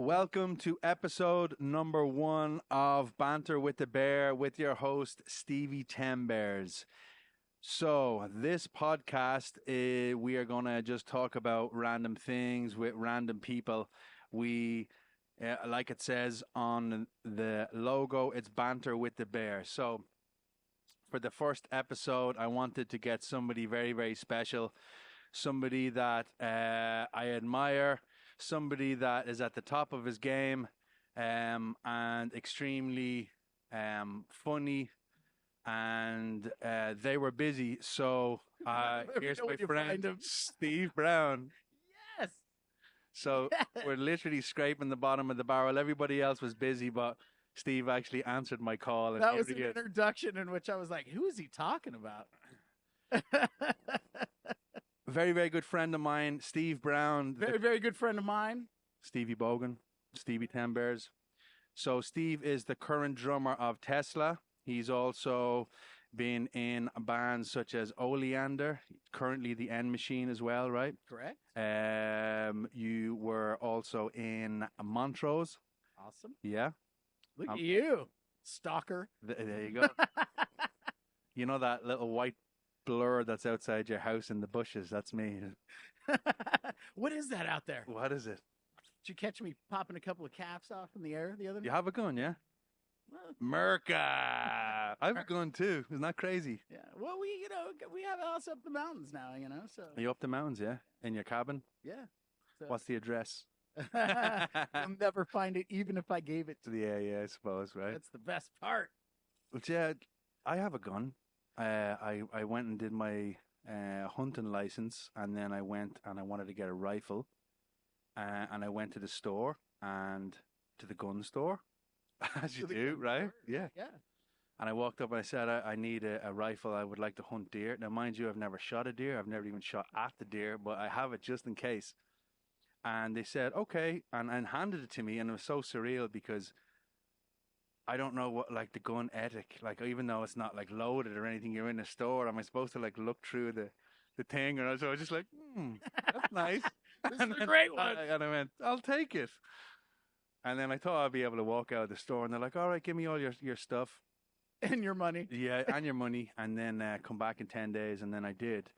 Welcome to episode number 1 of Banter with the Bear with your host, Stevie Tembers. So, this podcast, we are going to just talk about random things with random people. Like it says on the logo, it's Banter with the Bear. So, for the first episode, I wanted to get somebody very, very special, somebody that I admire, somebody that is at the top of his game, and extremely funny, and they were busy. So here's my friend Steve Brown. Yes. So we're literally scraping the bottom of the barrel. Everybody else was busy, but Steve actually answered my call. And that was an introduction in which I was like, who is he talking about? Very, very good friend of mine, Steve Brown. Very, very good friend of mine. Stevie Bogan, Stevie Tembers. So Steve is the current drummer of Tesla. He's also been in bands such as Oleander, currently the End Machine as well, right? Correct. You were also in Montrose. Awesome. Yeah. Look at you, stalker. There you go. You know that little white blur that's outside your house in the bushes? That's me. What is that out there? What is it? Did you catch me popping a couple of caps off in the air the other day? You have a gun, yeah? Well, Merca. I have a gun too. Isn't that crazy? yeah. Well, we have a house up the mountains now, so. Are you up the mountains, yeah? In your cabin? Yeah. So. What's the address? You'll never find it, even if I gave it to you. Yeah, I suppose, right? That's the best part. But yeah, I have a gun. I went and did my hunting license, and then I went and I wanted to get a rifle, and I went to the store and to the gun store, as you do, right? Yeah. Yeah. And I walked up and I said, I need a rifle. I would like to hunt deer. Now, mind you, I've never shot a deer. I've never even shot at the deer, but I have it just in case. And they said, okay, and handed it to me, and it was so surreal because I don't know what, like, the gun ethic, like, even though it's not, like, loaded or anything, you're in a store, am I supposed to, like, look through the thing? And so I was just like, that's nice. This is a great one. And I went, I'll take it. And then I thought I'd be able to walk out of the store, and they're like, all right, give me all your stuff. And your money. Yeah, and your money, and then come back in 10 days, and then I did.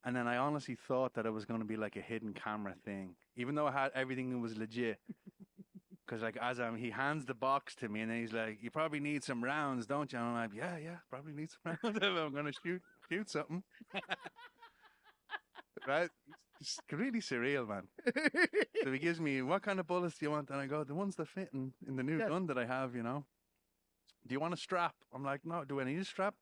And then I honestly thought that it was going to be like a hidden camera thing, even though I had everything that was legit. Because like he hands the box to me, and then he's like, "You probably need some rounds, don't you?" And I'm like, "Yeah, probably need some rounds if I'm going to shoot something." Right? It's really surreal, man. So he gives me, "What kind of bullets do you want?" And I go, "The ones that fit in the new gun that I have, Do you want a strap?" I'm like, "No, do I need a strap?"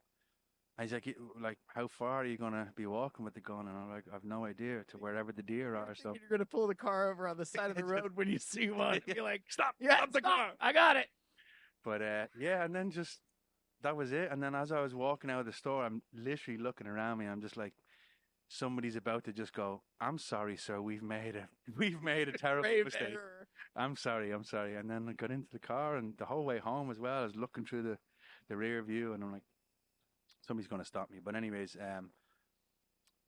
And he's like, how far are you going to be walking with the gun? And I'm like, I have no idea, to wherever the deer are. So you're going to pull the car over on the side of the road when you see one. Yeah. You're like, stop the car. I got it. But yeah, and then just, that was it. And then as I was walking out of the store, I'm literally looking around me. I'm just like, somebody's about to just go, "I'm sorry, sir. We've made a terrible mistake. Error. I'm sorry. And then I got into the car, and the whole way home as well, I was looking through the rear view, and I'm like, somebody's going to stop me. But anyways,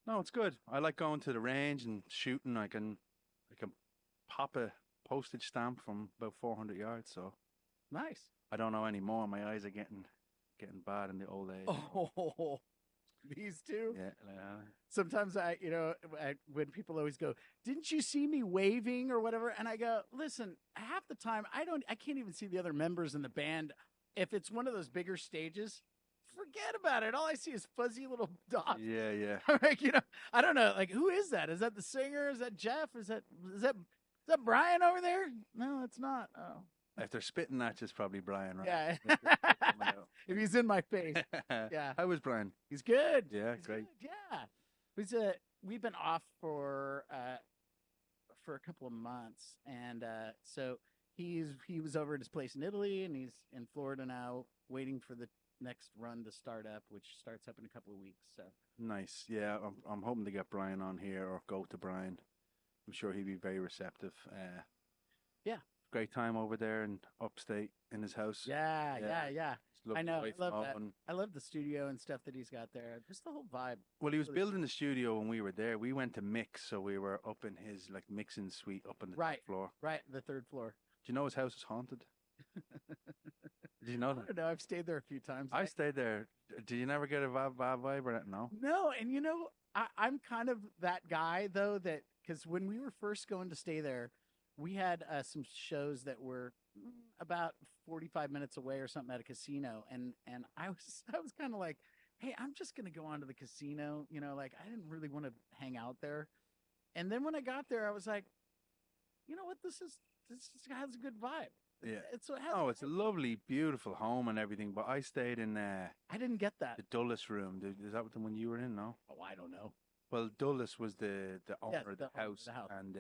no, it's good. I like going to the range and shooting. I can pop a postage stamp from about 400 yards. So Nice. I don't know anymore. My eyes are getting bad in the old age. Oh, these two. Yeah. Sometimes when people always go, "Didn't you see me waving or whatever?" And I go, "Listen, half the time I can't even see the other members in the band. If it's one of those bigger stages, forget about it. All I see is fuzzy little dots." Yeah. Like, I don't know. Like, who is that? Is that the singer? Is that Jeff? Is that Brian over there? No, it's not. Oh. If they're spitting at you, it's probably Brian, right? Yeah. If he's in my face. Yeah. How was Brian? He's good. Yeah, He's great. good. Yeah. We've been off for a couple of months, and so he was over at his place in Italy, and he's in Florida now, waiting for the next run to start up, which starts up in a couple of weeks. So Nice. Yeah, I'm hoping to get Brian on here, or go to Brian. I'm sure he'd be very receptive. Yeah. Great time over there in upstate in his house. Yeah. He's Love I the know. wife I love and all. that. I love the studio and stuff that he's got there. Just the whole vibe. Well, he was Really building the studio when we were there. We went to mix, so we were up in his like mixing suite up on the top right, floor. right. The third floor. Do you know his house is haunted? Did you know I that? don't know. I've stayed there a few times. I stayed there. Did you never get a bad vibe or that? No. No, and I'm kind of that guy though that because when we were first going to stay there, we had some shows that were about 45 minutes away or something at a casino, and I was kind of like, hey, I'm just gonna go on to the casino, like I didn't really want to hang out there. And then when I got there, I was like, you know what, this has a good vibe. Yeah. It has. Oh, it's a lovely, beautiful home and everything. But I stayed in I didn't get that. the Dulles room. Is that the one you were in? No. Oh, I don't know. Well, Dulles was the owner of the owner of house, the house. and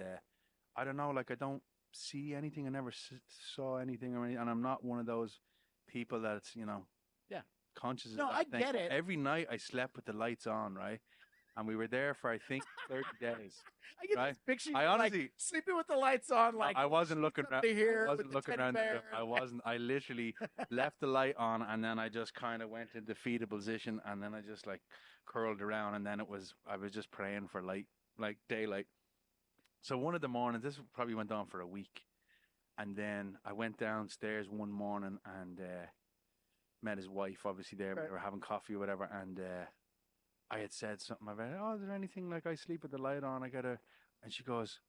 I don't know. Like I don't see anything. I never saw anything or anything, and I'm not one of those people that's Yeah. conscious of No, that I thing. get it. Every night I slept with the lights on, right? And we were there for I think 30 days. I get Right? this picture. I You're, honestly- like, sleeping with the lights on, like I wasn't looking around. here I with wasn't the looking teddy around. bear. I wasn't. I literally left the light on, and then I just kind of went into fetal position, and then I just like curled around, and then I was just praying for light, like daylight. So one of the mornings, this probably went on for a week, and then I went downstairs one morning and met his wife. Obviously, there Right. we were having coffee or whatever, and I had said something about, oh, is there anything like I sleep with the light on? And she goes,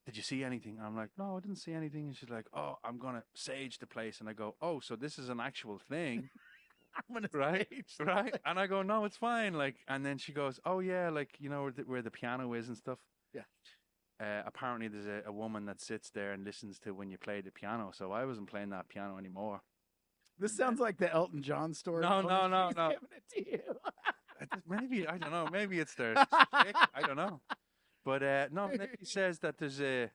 did you see anything? And I'm like, no, I didn't see anything. And she's like, oh, I'm gonna sage the place. And I go, oh, so this is an actual thing, I'm gonna right? stage. Right? And I go, no, it's fine. Like, and then she goes, oh yeah, like where the piano is and stuff. Yeah. Apparently, there's a woman that sits there and listens to when you play the piano. So I wasn't playing that piano anymore. This sounds like the Elton John story. No, no, no, She's no. giving it to you. Maybe I don't know. Maybe it's their chick. I don't know. But no, he says that there's a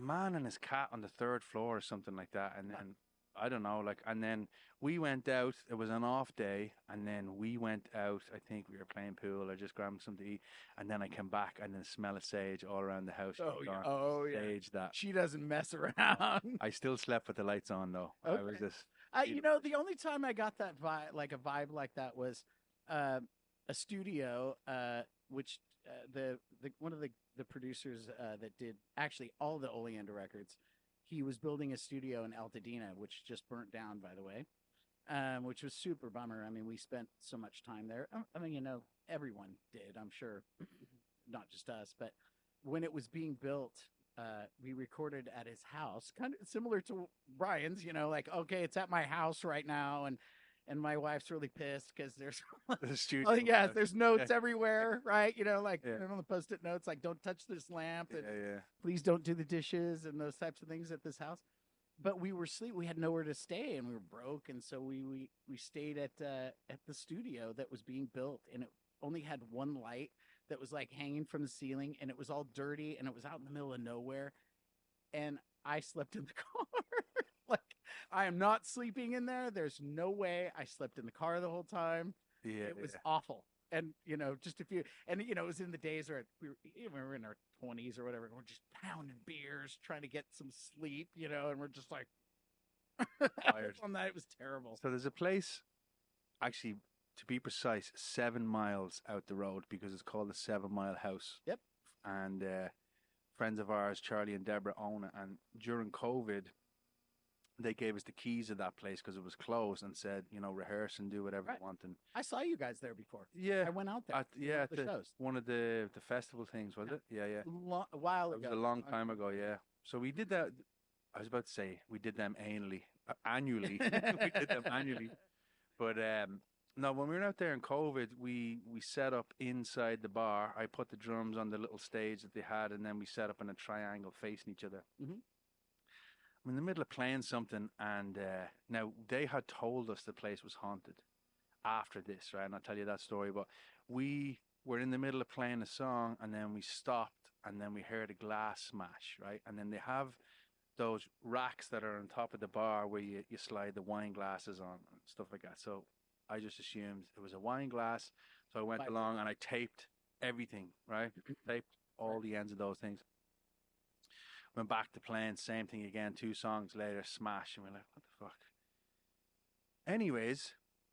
man and his cat on the third floor or something like that, and then I don't know, like, and then we went out. It was an off day, and then we went out. I think we were playing pool or just grabbing something to eat, and then I came back and then smell of sage all around the house. Oh, She'd yeah. gone, Oh, yeah. sage that. She doesn't mess around. I still slept with the lights on though. I was Okay. just The only time I got that vibe, like a vibe like that, was a studio, which the one of the producers that did actually all the Oleander records. He was building a studio in Altadena, which just burnt down, by the way, which was super bummer. I mean, we spent so much time there. I mean, everyone did, I'm sure, not just us. But when it was being built, we recorded at his house, kind of similar to Brian's. Like, okay, it's at my house right now, and my wife's really pissed because there's the studio. oh yes, there's notes everywhere, right? Like Yeah. on the post-it notes, like don't touch this lamp, and Yeah. please don't do the dishes and those types of things at this house. But we had nowhere to stay, and we were broke, and so we stayed at the studio that was being built, and it only had one light that was like hanging from the ceiling, and it was all dirty, and it was out in the middle of nowhere, and I slept in the car. Like, I am not sleeping in there. There's no way. I slept in the car the whole time. Yeah. It was awful. And, just a few, and, it was in the days where we were in our 20s or whatever. And we're just pounding beers, trying to get some sleep, and we're just like, Tired. on that. It was terrible. So there's a place, actually, to be precise, 7 miles out the road because it's called the 7 Mile House. Yep. And friends of ours, Charlie and Deborah, own it. And during COVID, they gave us the keys of that place because it was closed and said, rehearse and do whatever Right. you want. And I saw you guys there before. yeah, I went out there. at, yeah, at the shows. one of the festival things, was it? Yeah, yeah. A while It ago. was a long time ago, yeah. So we did that. I was about to say we did them annually. We did them annually. But no, when we were out there in COVID, we set up inside the bar. I put the drums on the little stage that they had, and then we set up in a triangle facing each other. Mhm. I'm in the middle of playing something, and now they had told us the place was haunted after this, right? And I'll tell you that story. But we were in the middle of playing a song, and then we stopped, and then we heard a glass smash, right? And then they have those racks that are on top of the bar where you slide the wine glasses on and stuff like that. So I just assumed it was a wine glass. So I went along and I taped everything, right? Taped all the ends of those things. Went back to playing, same thing again, 2 songs later, smash. And we're like, what the fuck? Anyways,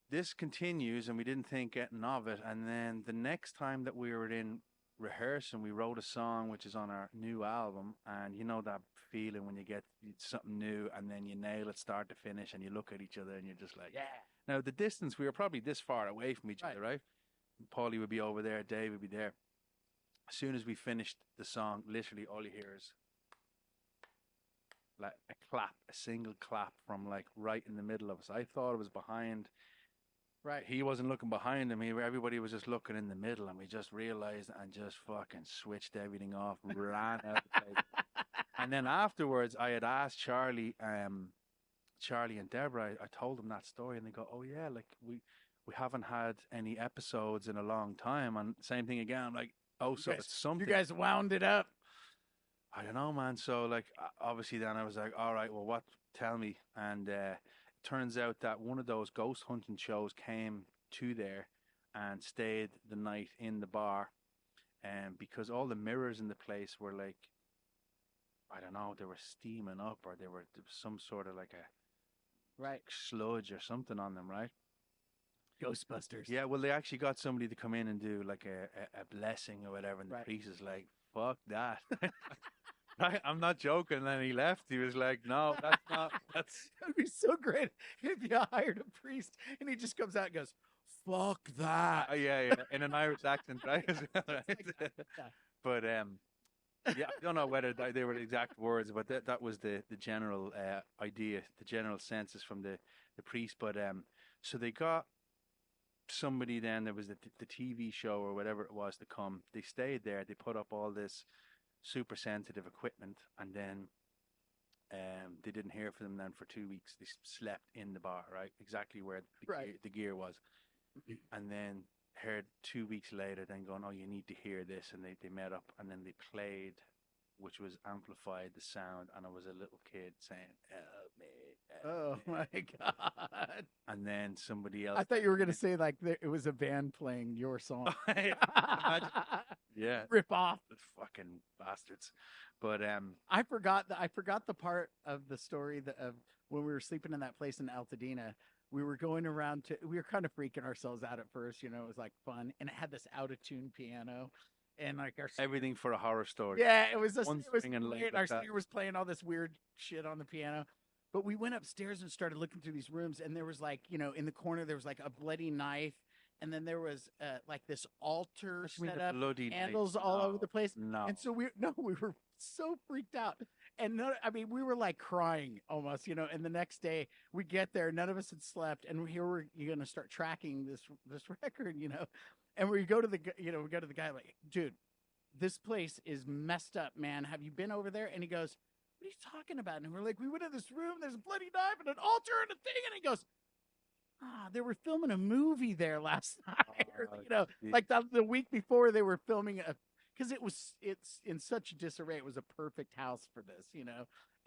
this continues, and we didn't think getting of it. And then the next time that we were in rehearsing, we wrote a song which is on our new album. And you know that feeling when you get something new and then you nail it start to finish, and you look at each other and you're just like, Yeah. Now, the distance, we were probably this far away from each other, right? Paulie would be over there, Dave would be there. As soon as we finished the song, literally all you hear is like a clap, a single clap from like right in the middle of us. I thought it was behind. Right. He wasn't looking behind him. Everybody was just looking in the middle, and we just realized and just fucking switched everything off, ran out of the place. And then afterwards, I had asked Charlie and Deborah, I told them that story, and they go, "Oh yeah, like we haven't had any episodes in a long time." And same thing again. I'm like, "Oh, so it's something." You guys wound it up. I don't know, man. So like, obviously, then I was like, "All right, well, what? Tell me." And it turns out that one of those ghost hunting shows came to there and stayed the night in the bar, and because all the mirrors in the place were like, I don't know, they were steaming up, or there was some sort of like a sludge or something on them, right? Ghostbusters. Yeah, well, they actually got somebody to come in and do like a blessing or whatever, and the priest is like, "Fuck that." I'm not joking. And then he left. He was like, "No, that's not. That's." It would be so great if you hired a priest and he just comes out and goes, "Fuck that." Yeah, in an Irish accent, right? But yeah, I don't know whether they were the exact words, but that was the general idea, the general census from the priest. But so they got somebody then. There was the TV show or whatever it was to come. They stayed there. They put up all this super sensitive equipment, and then they didn't hear from them then for 2 weeks. They slept in the bar, right, exactly where the gear was, and then heard 2 weeks later then going, "Oh, you need to hear this," and they met up, and then they played, which was amplified the sound, and it was a little kid saying, "Help me, help me." Oh my God. And then somebody else, I thought you were going to say like it was a band playing your song. Yeah, Rip off. the fucking bastards. But I forgot the part of the story of when we were sleeping in that place in Altadena. We were going around we were kind of freaking ourselves out at first, it was like fun, and it had this out of tune piano, and like everything for a horror story. Yeah, it was One string and great. Our singer was playing all this weird shit on the piano. But we went upstairs and started looking through these rooms, and there was like, in the corner there was like a bloody knife, and then there was like this altar set up, candles all over the place. No. And so we were so freaked out. And we were like crying almost, and the next day we get there, none of us had slept, and here we're going to start tracking this record, and we go to the guy like, "Dude, this place is messed up, man. Have you been over there?" And he goes, "What are you talking about?" And we're like, "We went in this room, there's a bloody knife and an altar and a thing." And he goes, "They were filming a movie there last night." Like the week before they were filming because it's in such disarray. It was a perfect house for this,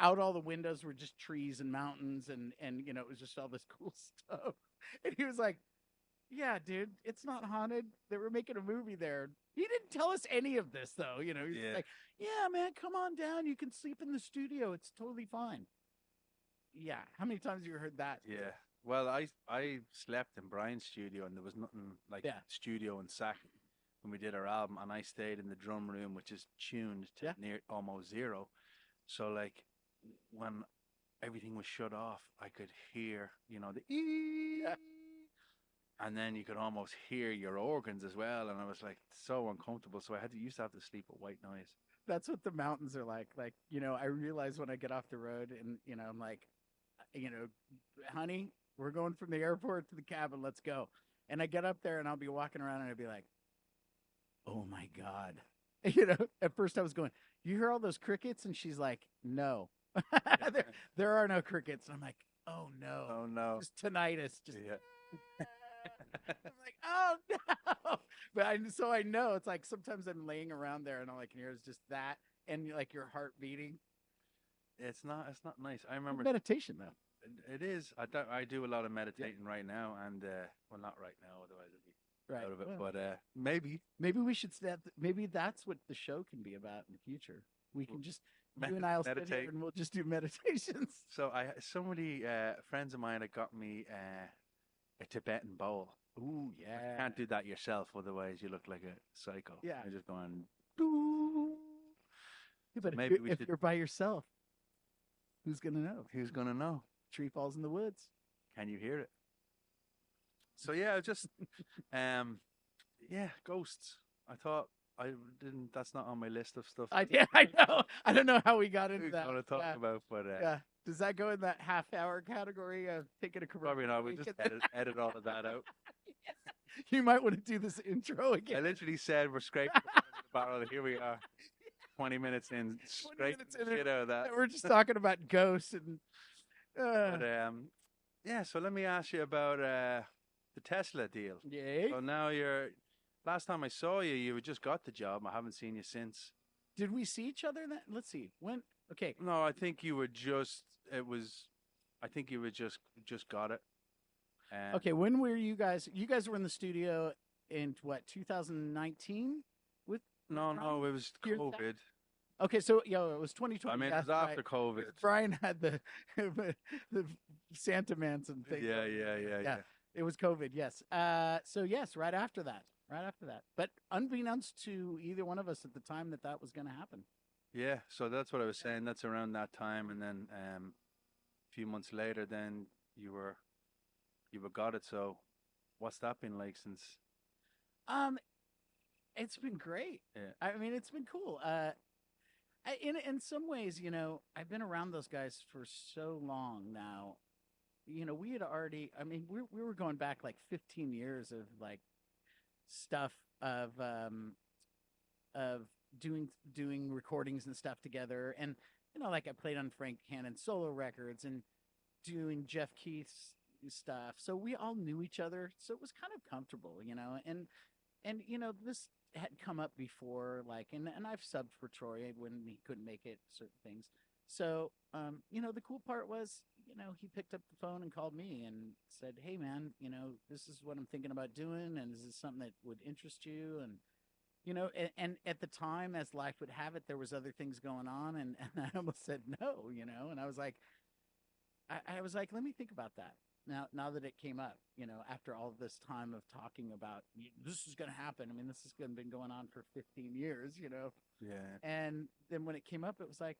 Out all the windows were just trees and mountains, and it was just all this cool stuff. And he was like, "Yeah, dude, it's not haunted. They were making a movie there." He didn't tell us any of this, though. He's like, "Yeah, man, come on down. You can sleep in the studio. It's totally fine." Yeah. How many times have you heard that? Yeah. Well, I slept in Brian's studio, and there was nothing like studio in Sac when we did our album, and I stayed in the drum room, which is tuned to near almost zero. So like when everything was shut off, I could hear, the ee. Yeah. And then you could almost hear your organs as well, and I was like so uncomfortable. So I used to have to sleep with white noise. That's what the mountains are like. Like, I realize when I get off the road, and I'm like, "Honey, we're going from the airport to the cabin. Let's go." And I get up there, and I'll be walking around, and I'll be like, "Oh my God." At first I was going, "You hear all those crickets?" And she's like, "No." there are no crickets. And I'm like, "Oh no." Oh no. Just tinnitus. Just I'm like, "Oh no." But so I know it's like sometimes I'm laying around there and all I can hear is just that and like your heart beating. It's not nice. I remember meditation though. It is. I do a lot of meditating right now, and well, not right now, otherwise I'd be out of it. Well, but maybe we should. Maybe that's what the show can be about in the future. We can just You and I'll sit here meditate. and we'll just do meditations. So somebody friends of mine had got me a Tibetan bowl. Ooh, You yeah. can't do that yourself, otherwise you look like a psycho. Yeah. You're just going. Yeah, but Maybe we if should. you're by yourself, who's gonna know? Who's gonna know? Tree falls in the woods. Can you hear it? So yeah, just yeah, ghosts. I thought I didn't. That's not on my list of stuff. I know. I don't know how we got into we're that. gonna talk about, but yeah. Does that go in that half-hour category of taking a commercial? probably not. We just edit all of that out. You might want to do this intro again. I literally said we're scraping the barrel, and here we are, 20 minutes in, scraping the shit out of that. We're just talking about ghosts and. But yeah. So let me ask you about the Tesla deal. Yay. So now last time I saw you, you had just got the job. I haven't seen you since. Did we see each other then? Let's see. When? Okay. No, I think you were just. I think you were just got it. Okay. When were you guys? You guys were in the studio in what? 2019 with? No, it was COVID. Okay, so it was 2020. I mean, it was after COVID. Brian had the Santa Manson thing. Yeah. It was COVID. Yes. So yes, right after that. But unbeknownst to either one of us at the time that was going to happen. Yeah. So that's what I was saying. That's around that time, and then a few months later, then you were got it. So what's that been like since? It's been great. Yeah. I mean, it's been cool. In some ways, I've been around those guys for so long now. We had already. I mean, we were going back like 15 years of like stuff of doing recordings and stuff together, and like I played on Frank Cannon's solo records and doing Jeff Keith's stuff. So we all knew each other, so it was kind of comfortable, and this had come up before, like, and I've subbed for Troy when he couldn't make it, certain things. So, the cool part was, he picked up the phone and called me and said, "Hey man, this is what I'm thinking about doing. And is this something that would interest you?" And at the time, as life would have it, there was other things going on. And I almost said no, and I was like, let me think about that. Now that it came up, after all of this time of talking about this is going to happen. I mean, this has been going on for 15 years, Yeah. And then when it came up, it was like,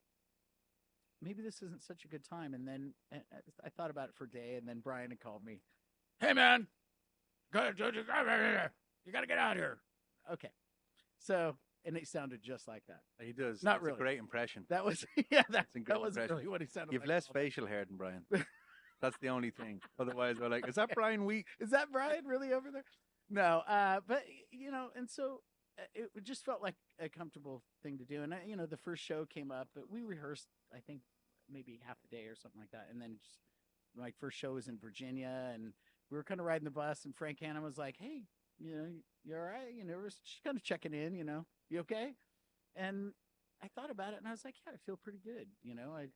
maybe this isn't such a good time. And then I thought about it for a day, and then Brian had called me. "Hey, man, you got to get out of here." Okay. So, and it sounded just like that. He does. Not It's really. a great impression. That was, that was really what he sounded You've like. less facial hair than Brian. That's the only thing. Otherwise, we're like, is that Brian Wheat? Is that Brian really over there? No, but and so it just felt like a comfortable thing to do. And the first show came up, but we rehearsed, I think, maybe half a day or something like that. And then just my first show was in Virginia, and we were kind of riding the bus, and Frank Hanna was like, "Hey, you all right? We're just kind of checking in. You okay?" And I thought about it, and I was like, "Yeah, I feel pretty good." I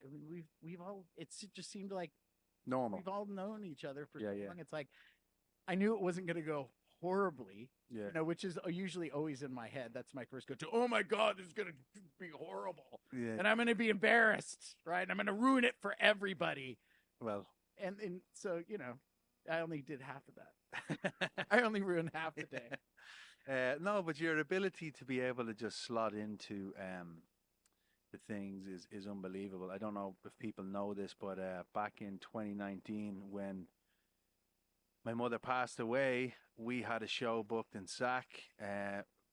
mean, we've all. It just seemed like normal. We've all known each other for so long. Yeah. It's like I knew it wasn't going to go horribly. Yeah. Which is usually always in my head. That's my first go-to. Oh my God, this is going to be horrible. Yeah. And I'm going to be embarrassed, right? I'm going to ruin it for everybody. Well. And so, I only did half of that. I only ruined half the day. No, but your ability to be able to just slot into the things is unbelievable. I don't know if people know this, but back in 2019, when my mother passed away, we had a show booked in Sac,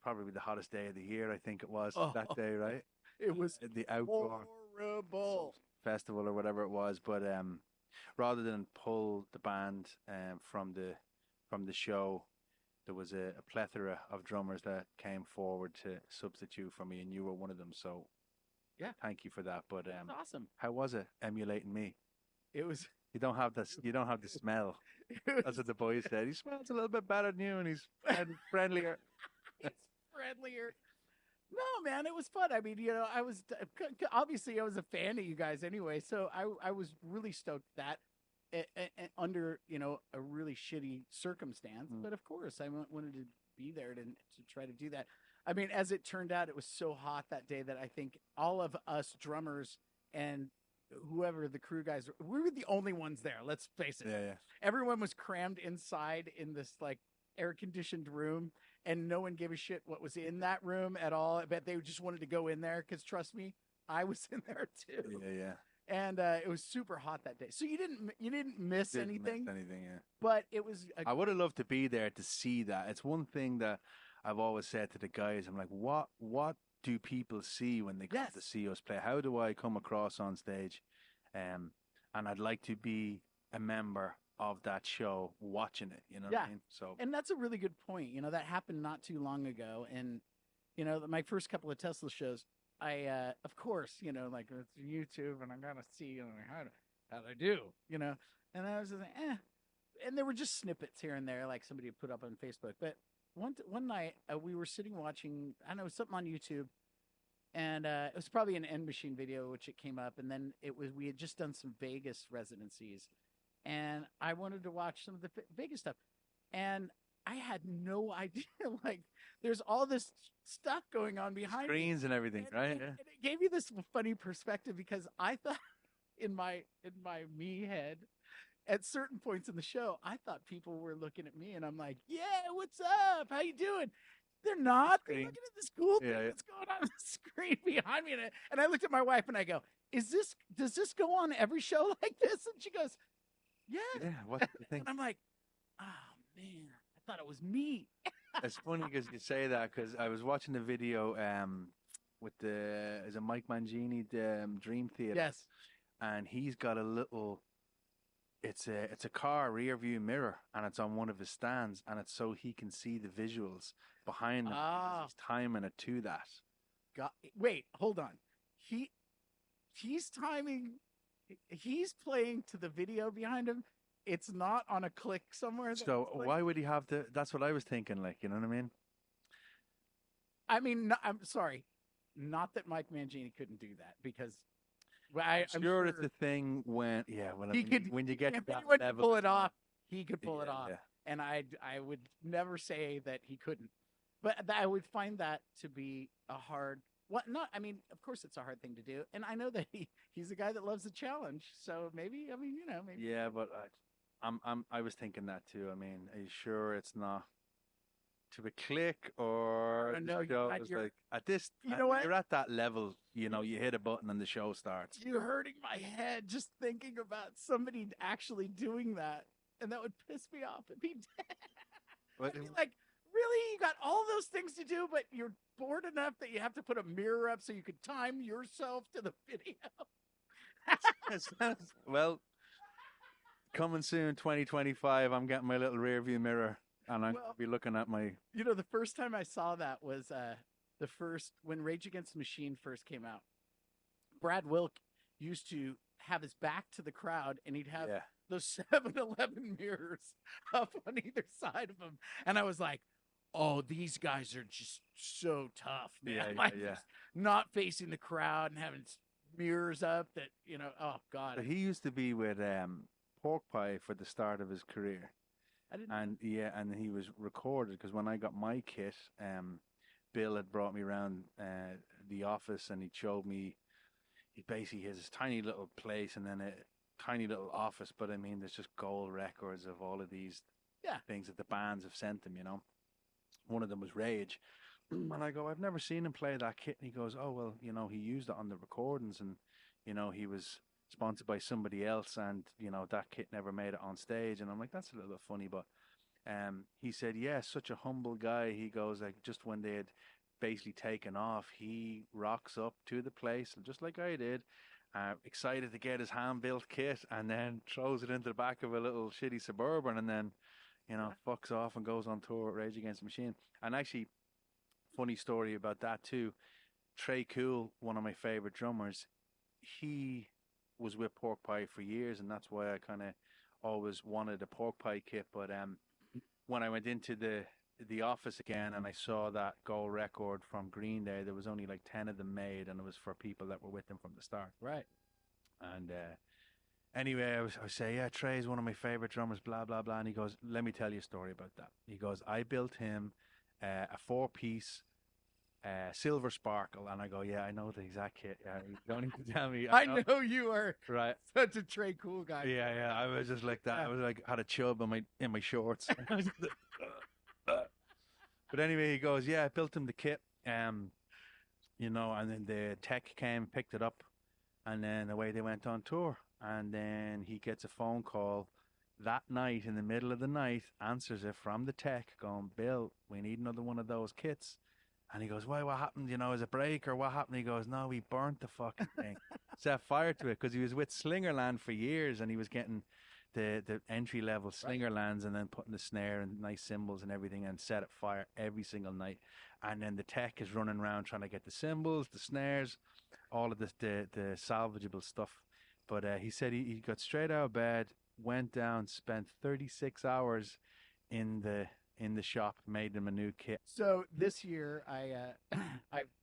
probably the hottest day of the year, I think it was that day, right? It was the outdoor horrible festival or whatever it was. But rather than pull the band from the show, there was a plethora of drummers that came forward to substitute for me, and you were one of them. So yeah, thank you for that. But that's awesome. How was it emulating me? It was. You don't have the smell. That's what the boys said. He smells a little bit better than you, and he's friendlier. He's friendlier. No, man, it was fun. I mean, I was obviously I was a fan of you guys anyway, so I was really stoked that under a really shitty circumstance. But of course, I wanted to be there to try to do that. I mean, as it turned out, it was so hot that day that I think all of us drummers and whoever the crew guys were, we were the only ones there. Let's face it. Yeah, yeah. Everyone was crammed inside in this like air conditioned room, and no one gave a shit what was in that room at all. I bet they just wanted to go in there because trust me, I was in there too. Yeah, yeah. And it was super hot that day. So you didn't miss Didn't anything, miss anything, yeah. but it was I would have loved to be there to see that. It's one thing that I've always said to the guys. I'm like, what do people see when they come to yes. see us play? How do I come across on stage? And I'd like to be a member of that show watching it. You know what Yeah. I mean? So And that's a really good point. You know, that happened not too long ago. And, you know, my first couple of Tesla shows, of course, you know, like it's YouTube and I got to see, you know, how I do, you know, and I was just like, and there were just snippets here and there, like somebody put up on Facebook. But one night we were sitting watching, I don't know, something on YouTube, and it was probably an End Machine video, which it came up, and then we had just done some Vegas residencies, and I wanted to watch some of the Vegas stuff, and I had no idea. Like, there's all this stuff going on behind screens and everything, right? and Yeah. it gave me this funny perspective because I thought in my me head at certain points in the show, I thought people were looking at me, and I'm like, "Yeah, what's up? How you doing?" They're not. They're Screen. looking at this cool thing Yeah, yeah. that's going on the screen behind me, and I looked at my wife and I go, Does this go on every show like this?" And she goes, "Yeah." Yeah. What do you think? And I'm like, "Oh man, I thought it was me." It's funny because you say that because I was watching the video with is it Mike Mangini, the Dream Theater, Yes. and he's got a little. It's a car rear view mirror, and it's on one of his stands, and it's so he can see the visuals behind him. Because Ah, he's timing it to that. wait, hold on. He's timing. He's playing to the video behind him. It's not on a click somewhere. So why would he have to? That's what I was thinking. Like, you know what I mean? I mean, no, I'm sorry. Not that Mike Mangini couldn't do that because I'm Sure, it's a thing when well, I he mean, could. when you get to If that anyone could level, pull it off, he could pull it yeah, off, yeah. and I would never say that he couldn't. But I would find that to be a hard. What not? I mean, of course, it's a hard thing to do, and I know that he's a guy that loves a challenge. So maybe, I mean, you know, maybe. Yeah, but I was thinking that too. I mean, are you sure it's not to a click or No, the show? God, It's you're- like at this, You know what? you're at that level. You know, you hit a button and the show starts. You're hurting my head just thinking about somebody actually doing that, and that would piss me off. It'd be But I'd be like, really? You got all those things to do, but you're bored enough that you have to put a mirror up so you could time yourself to the video. well, coming soon, 2025. I'm getting my little rear view mirror, and I'm Well- gonna be looking at my. You know, the first time I saw that was when Rage Against the Machine first came out. Brad Wilk used to have his back to the crowd, and he'd have Yeah. those 7-Eleven mirrors up on either side of him. And I was like, oh, these guys are just so tough, man. Yeah, yeah, Like, yeah. just not facing the crowd and having mirrors up that, you know, oh, God. But he used to be with Pork Pie for the start of his career. I didn't And and he was recorded because when I got my kit, Bill had brought me around the office and he showed me. He basically has this tiny little place and then a tiny little office, but I mean, there's just gold records of all of these things that the bands have sent him. You know, one of them was Rage, and I go, I've never seen him play that kit, and he goes, oh well, you know, he used it on the recordings, and you know, he was sponsored by somebody else, and you know that kit never made it on stage, and I'm like, that's a little bit funny, but he said, yeah, such a humble guy. He goes, like, just when they had basically taken off, he rocks up to the place, just like I did, excited to get his hand-built kit, and then throws it into the back of a little shitty Suburban, and then, you know, fucks off and goes on tour with Rage Against the Machine. And actually, funny story about that too, Trey Cool, one of my favorite drummers, he was with Pork Pie for years, and that's why I kind of always wanted a Pork Pie kit. But when I went into the office again and I saw that gold record from Green Day, there was only like 10 of them made, and it was for people that were with them from the start. Right. And anyway, I was say, yeah, Trey's one of my favorite drummers, blah blah blah. And he goes, let me tell you a story about that. He goes, I built him a 4-piece Silver Sparkle. And I go, yeah, I know the exact kit. Yeah, you don't need to tell me. I know you are Right. such a Trey Cool guy. Yeah, yeah. I was just like that. Yeah. I was like, had a chub in my shorts. I was just like, but anyway, he goes, yeah, I built him the kit. And then the tech came, picked it up, and then away they went on tour. And then he gets a phone call that night in the middle of the night, answers it from the tech, going, Bill, we need another one of those kits. And he goes, why, what happened? Is a break or what happened? He goes, no, we burnt the fucking thing. Set fire to it because he was with Slingerland for years and he was getting the entry level Slingerlands and then putting the snare and nice cymbals and everything and set it fire every single night. And then the tech is running around trying to get the cymbals, the snares, all of the salvageable stuff. But he said he got straight out of bed, went down, spent 36 hours in the shop, made them a new kit. So this year, I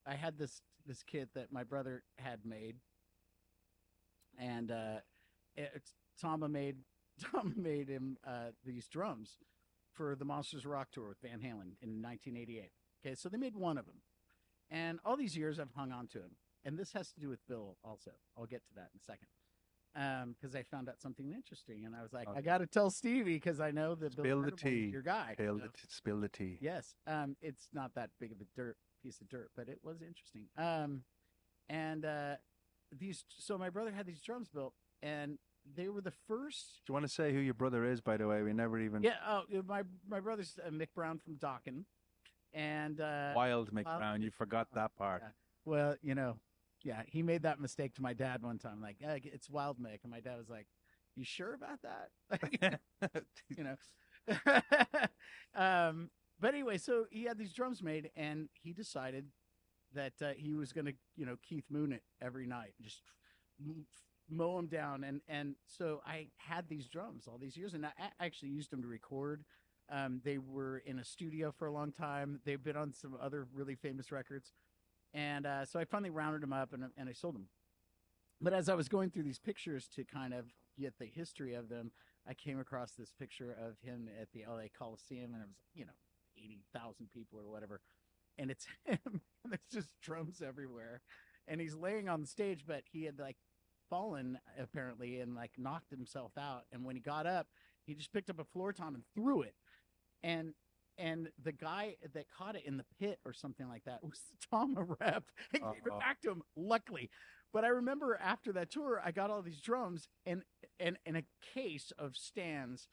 had this kit that my brother had made, and Tama made him these drums for the Monsters Rock tour with Van Halen in 1988. Okay, so they made one of them, and all these years I've hung on to him, and this has to do with Bill also. I'll get to that in a second. Because I found out something interesting, and I was like, I got to tell Stevie because I know that Spill the tea. Your guy. Spill the tea. Yes. It's not that big of a piece of dirt, but it was interesting. So my brother had these drums built, and they were the first. Do you want to say who your brother is, by the way? We never even. Yeah. Oh, my brother's Mick Brown from Dokken, and Wild Mick Brown. You forgot that part. Yeah. Well, yeah, he made that mistake to my dad one time. Like, it's Wild Mick, and my dad was like, "You sure about that?" But anyway, so he had these drums made, and he decided that he was going to, Keith Moon it every night, just mow them down. And so I had these drums all these years, and I actually used them to record. They were in a studio for a long time. They've been on some other really famous records. And so I finally rounded them up and I sold them. But as I was going through these pictures to kind of get the history of them, I came across this picture of him at the LA Coliseum, and it was, 80,000 people or whatever. And it's him, and there's just drums everywhere. And he's laying on the stage, but he had fallen apparently and knocked himself out. And when he got up, he just picked up a floor tom and threw it. And the guy that caught it in the pit or something like that was the Tama rep and gave it back to him, luckily. But I remember after that tour, I got all these drums and a case of stands.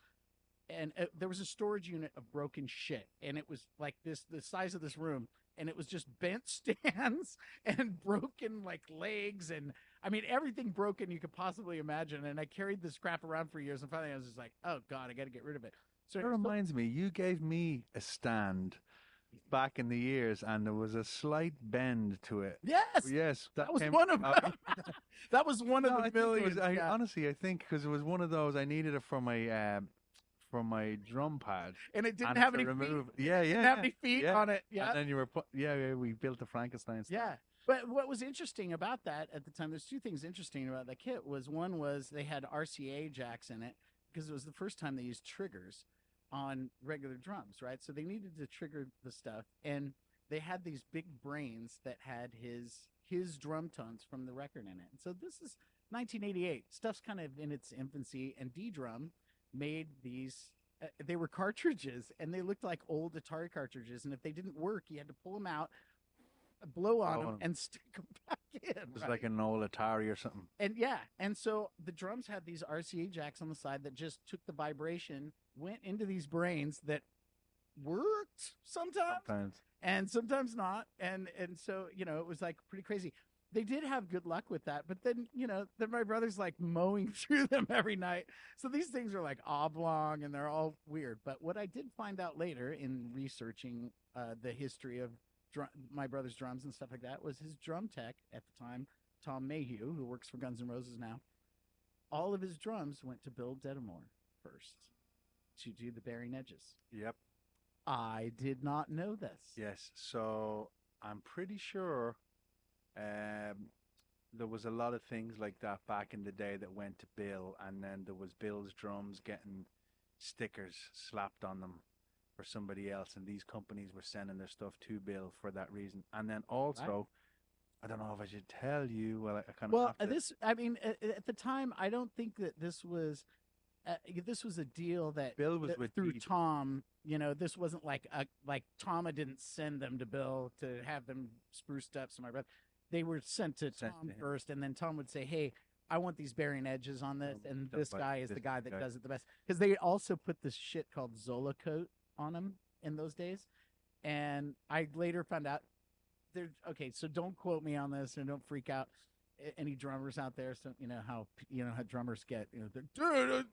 And there was a storage unit of broken shit. And it was like the size of this room. And it was just bent stands and broken legs. And I mean, everything broken you could possibly imagine. And I carried this crap around for years. And finally I was just like, oh God, I got to get rid of it. So it reminds me, you gave me a stand back in the years, and there was a slight bend to it. Yes, that was one of them. That was one of the millions. Honestly, I think because it was one of those, I needed it for my drum pad, and it didn't have any feet. Yeah, didn't have any feet on it. Yeah, and then you were we built the Frankenstein stuff. Yeah. But what was interesting about that at the time, there's two things interesting about that kit. One was they had RCA jacks in it because it was the first time they used triggers on regular drums, right? So they needed to trigger the stuff, and they had these big brains that had his drum tones from the record in it. And so this is 1988. Stuff's kind of in its infancy, and D-Drum made these. They were cartridges, and they looked like old Atari cartridges. And if they didn't work, you had to pull them out, blow on them, and stick them back in. It was like an old Atari or something. And so the drums had these RCA jacks on the side that just took the vibration, went into these brains that worked sometimes. And sometimes not. And so, it was pretty crazy. They did have good luck with that, but then, then my brother's mowing through them every night. So these things are oblong and they're all weird. But what I did find out later in researching the history of my brother's drums and stuff like that was his drum tech at the time, Tom Mayhew, who works for Guns N' Roses now. All of his drums went to Bill Dedamore first to do the bearing edges. Yep. I did not know this. Yes. So I'm pretty sure there was a lot of things like that back in the day that went to Bill, and then there was Bill's drums getting stickers slapped on them for somebody else, and these companies were sending their stuff to Bill for that reason. And then also, I don't know if I should tell you. Well, I kind of Well, have to. this, I mean, at the time, I don't think that this was a deal that Bill was with through Deep. Tom. You know, this wasn't like Tom didn't send them to Bill to have them spruced up. So my brother, they were sent to Sent Tom to him. first, and then Tom would say, "Hey, I want these bearing edges on this," and Don't this like guy is this the guy that guy. does it the best because they also put this shit called Zola coat on them in those days, and I later found out there. Okay, so don't quote me on this and don't freak out any drummers out there. So you know how drummers get. You know, they're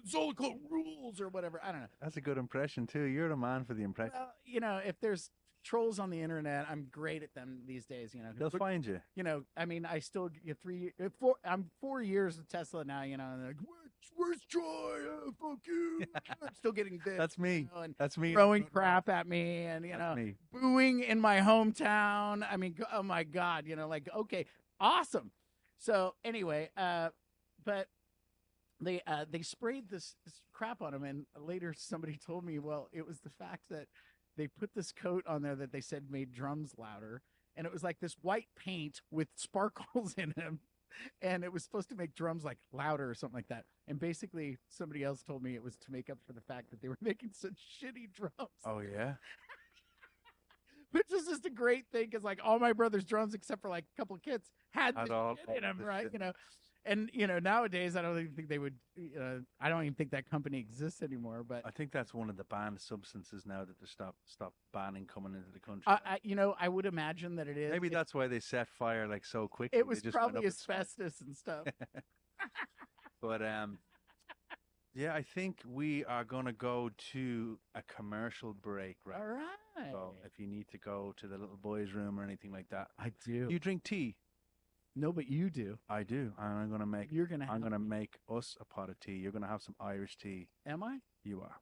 Zolico rules or whatever. I don't know. That's a good impression too. You're the man for the impression. Well, you know, if there's trolls on the internet, I'm great at them these days. You know, They'll find you. You know, I mean, I still get 4. I'm 4 years with Tesla now. You know, and they're like, where's Troy? Fuck you. I'm still getting this. That's me. You know, and That's me. throwing crap at me, and you That's know, me. booing in my hometown. I mean, oh my god. You know, like okay, awesome. So anyway, but they sprayed this crap on him, and later somebody told me, well, it was the fact that they put this coat on there that they said made drums louder, and it was like this white paint with sparkles in him, and it was supposed to make drums like louder or something like that. And basically, somebody else told me it was to make up for the fact that they were making such shitty drums. Oh yeah. Which is just a great thing because like all my brother's drums except for like a couple of kids had this shit in them, right? You know, and you know nowadays I don't even think they would. I don't even think that company exists anymore. But I think that's one of the banned substances now that they stop banning coming into the country. I would imagine that it is. Maybe that's why they set fire like so quickly. It was probably asbestos and stuff. But yeah, I think we are going to go to a commercial break, right? All right. So if you need to go to the little boys' room or anything like that, I do. Do you drink tea? No, but you do. I do, and I'm gonna make. I'm gonna make us a pot of tea. You're gonna have some Irish tea. Am I? You are.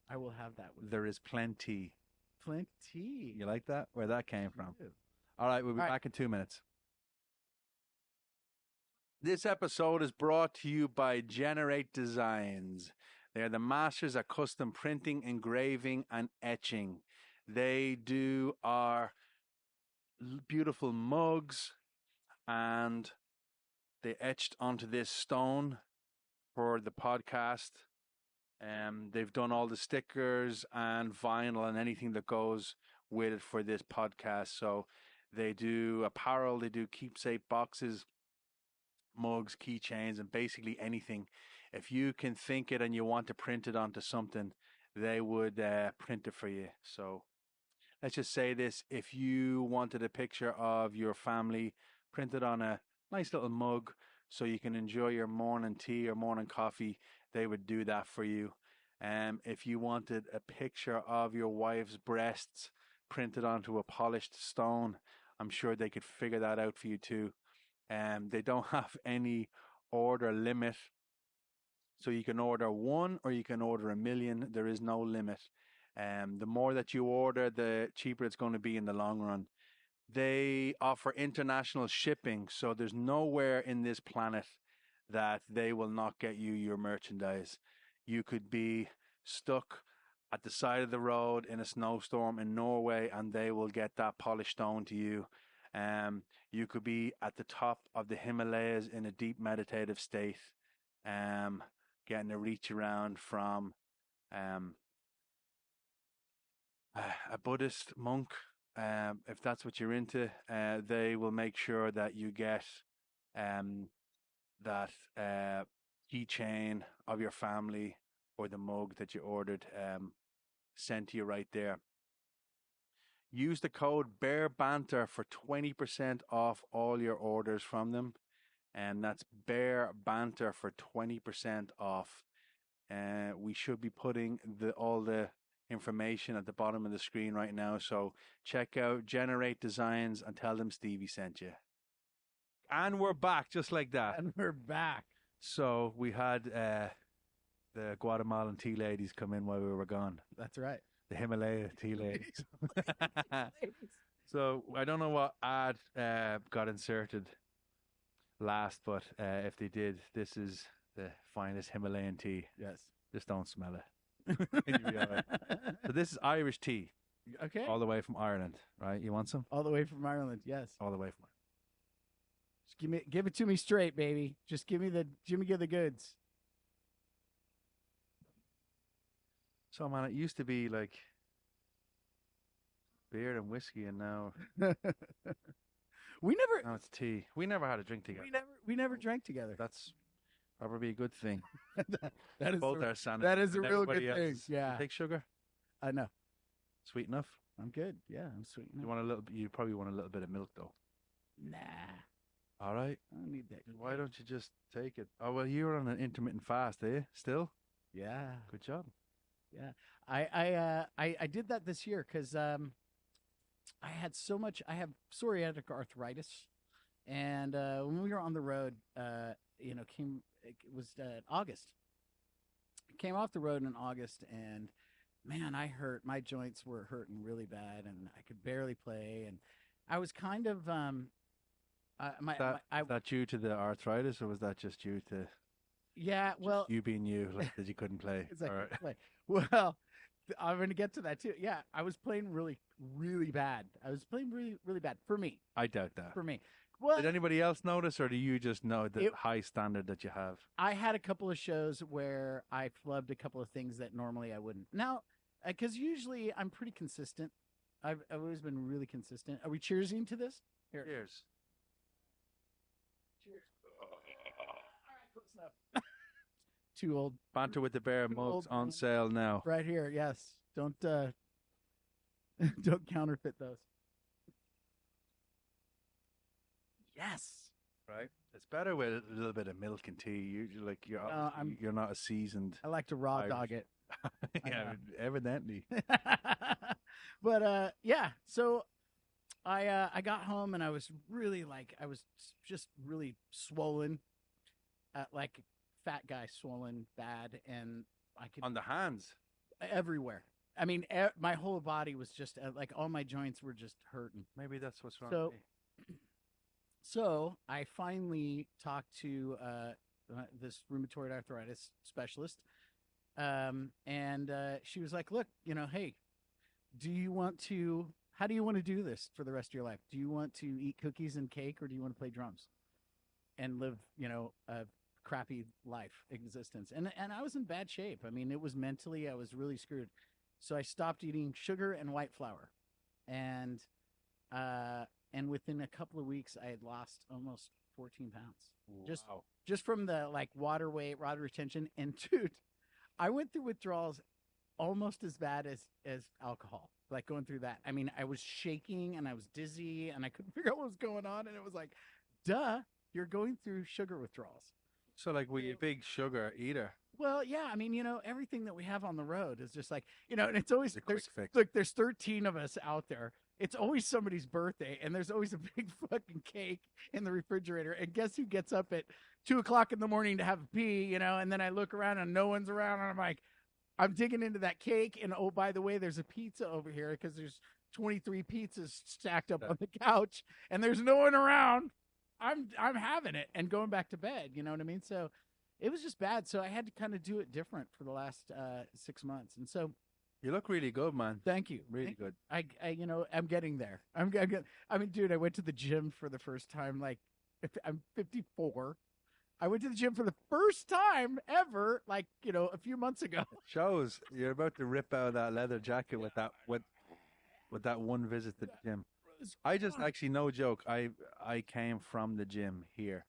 I will have that with There is plenty. Plenty. You like that? Where that came from? All right, we'll be back in 2 minutes. This episode is brought to you by Generate Designs. They are the masters at custom printing, engraving, and etching. They do our beautiful mugs, and they etched onto this stone for the podcast. They've done all the stickers and vinyl and anything that goes with it for this podcast. So they do apparel, they do keepsake boxes, mugs, keychains, and basically anything. If you can think it and you want to print it onto something, they would print it for you. So let's just say this: if you wanted a picture of your family printed on a nice little mug so you can enjoy your morning tea or morning coffee, they would do that for you. If you wanted a picture of your wife's breasts printed onto a polished stone, I'm sure they could figure that out for you too. They don't have any order limit, so you can order one or you can order 1,000,000. There is no limit. The more that you order, the cheaper it's going to be in the long run. They offer international shipping, so there's nowhere in this planet that they will not get you your merchandise. You could be stuck at the side of the road in a snowstorm in Norway, and they will get that polished stone to you. You could be at the top of the Himalayas in a deep meditative state, getting a reach around from a Buddhist monk. If that's what you're into, they will make sure that you get that keychain of your family or the mug that you ordered sent to you right there. Use the code BEARBANTER for 20% off all your orders from them. And that's BEARBANTER for 20% off. We should be putting all the information at the bottom of the screen right now. So check out Generate Designs and tell them Stevie sent you. And we're back just like that. And we're back. So we had the Guatemalan tea ladies come in while we were gone. That's right. The Himalaya tea ladies. So I don't know what ad got inserted last, but if they did, this is the finest Himalayan tea. Yes. Just don't smell it. You'll be all right. So this is Irish tea, Okay. all the way from Ireland, right? You want some? All the way from Ireland. Yes. All the way from Just give it to me straight, baby. Just give me the goods. So, man, it used to be like beer and whiskey, and now we never now it's tea. We never had a drink together. we never drank together. That's probably a good thing. that is Both a, our sanity. that is a and real good everybody thing. else's. Yeah. You take sugar? I know. Sweet enough? I'm good. Yeah, I'm sweet. You want a little? You probably want a little bit of milk, though. Nah. All right. I don't need that. Why don't you just take it? Oh well, you're on an intermittent fast, eh? Still? Yeah. Good job. Yeah. I did that this year because I had so much. I have psoriatic arthritis, and when we were on the road, it was August. I came off the road in August, and man, my joints were hurting really bad, and I could barely play, and I was kind of Is that due to the arthritis, or was that just due to well, you being you, like that you couldn't play? it's like, All right. play. Well, I'm going to get to that too. Yeah, I was playing really, really bad. I was playing really, really bad for me. I doubt that. For me. Well, Did anybody else notice, or do you just know the high standard that you have? I had a couple of shows where I flubbed a couple of things that normally I wouldn't. Now, because usually I'm pretty consistent. I've always been really consistent. Are we cheersing to this? Here. Cheers. Cheers. All right, close enough. Too old. Banter with the Bear Too mugs old, on man. sale now. Right here. Yes. Don't don't counterfeit those. Yes. Right. It's better with a little bit of milk and tea. You're not a seasoned. I like to raw Irish. dog it. Yeah, evidently. But yeah, so I got home and I was really just really swollen, like fat guy swollen bad, and I could On the hands. everywhere. I mean, my whole body was just like all my joints were just hurting. Maybe that's what's wrong. So, with me. so I finally talked to this rheumatoid arthritis specialist, and she was like, "Look, hey, how do you want to do this for the rest of your life? Do you want to eat cookies and cake, or do you want to play drums and live, a crappy life existence?" And I was in bad shape. I mean, it was mentally, I was really screwed. So I stopped eating sugar and white flour, and within a couple of weeks, I had lost almost 14 pounds. Wow. Just from the water weight, water retention. And dude, I went through withdrawals almost as bad as alcohol, like going through that. I mean, I was shaking and I was dizzy and I couldn't figure out what was going on. And it was like, duh, you're going through sugar withdrawals. So, were you a big sugar eater? Well, yeah. I mean, everything that we have on the road is just like, and it's always, The quick fix. look, there's 13 of us out there. It's always somebody's birthday, and there's always a big fucking cake in the refrigerator. And guess who gets up at 2:00 in the morning to have a pee, and then I look around and no one's around, and I'm like, I'm digging into that cake, and oh, by the way, there's a pizza over here because there's 23 pizzas stacked up on the couch, and there's no one around. I'm having it and going back to bed. You know what I mean? So it was just bad. So I had to kind of do it different for the last 6 months, and so. You look really good, man. Thank you. Really good. I I'm getting there. I mean, dude, I went to the gym for the first time. I'm 54. I went to the gym for the first time ever, a few months ago. Shows you're about to rip out that leather jacket with that one visit to the gym. I just actually, no joke. I came from the gym here.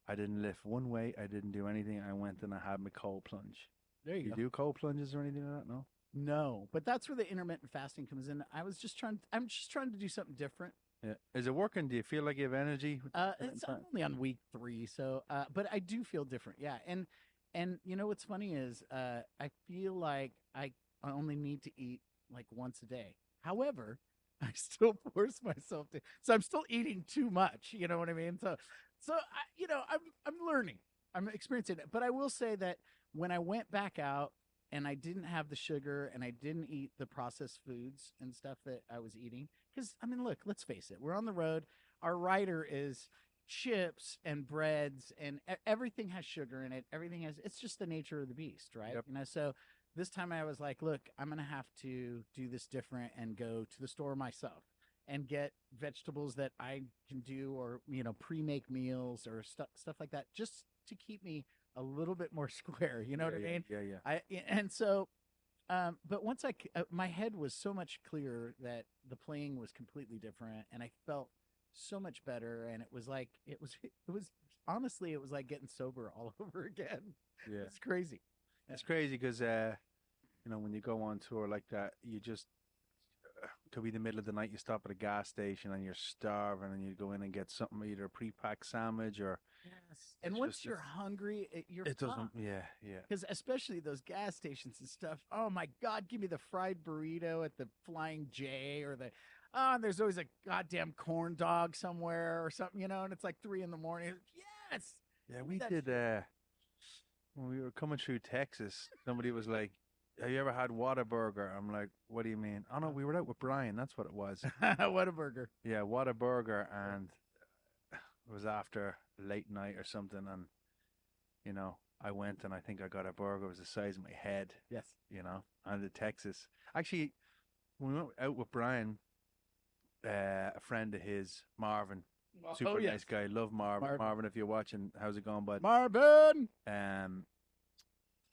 I didn't lift one weight. I didn't do anything. I went and I had my cold plunge. There you go. Do cold plunges or anything like that? No. No, but that's where the intermittent fasting comes in. I'm just trying to do something different. Yeah. Is it working? Do you feel like you have energy? I'm only on week 3, so but I do feel different. Yeah, and what's funny is I feel like I only need to eat once a day. However, I still force myself to. So I'm still eating too much. You know what I mean? So I'm learning. I'm experiencing it. But I will say that when I went back out, and I didn't have the sugar, and I didn't eat the processed foods and stuff that I was eating. Because, I mean, look, let's face it. We're on the road. Our rider is chips and breads, and everything has sugar in it. Everything has, it's just the nature of the beast, right? Yep. So This time I was like, look, I'm gonna have to do this different and go to the store myself and get vegetables that I can do, or pre-make meals or stuff like that, just to keep me a little bit more square. You know what I mean? Yeah. And so, but once my head was so much clearer that the playing was completely different, and I felt so much better, and it was honestly, it was like getting sober all over again. Yeah. It's crazy. It's crazy because when you go on tour like that, you just could be the middle of the night. You stop at a gas station and you're starving, and you go in and get something, either a pre-packed sandwich or Yes. And once you're hungry, you're it doesn't. fucked. Yeah. Because especially those gas stations and stuff. Oh my God, give me the fried burrito at the Flying J, or and there's always a goddamn corn dog somewhere or something, and it's like 3 a.m. Yes. Yeah, we did. When we were coming through Texas, somebody was like, "Have you ever had Whataburger?" I'm like, "What do you mean?" Oh no, we were out with Brian. That's what it was. What a burger. Yeah, Whataburger, and it was after late night or something, and I went and I think I got a burger. It was the size of my head. Yes. And the Texas. Actually, when we went out with Brian, a friend of his, Marvin, super yes. nice guy. Love Marvin. Marvin, if you're watching, how's it going, bud? Marvin.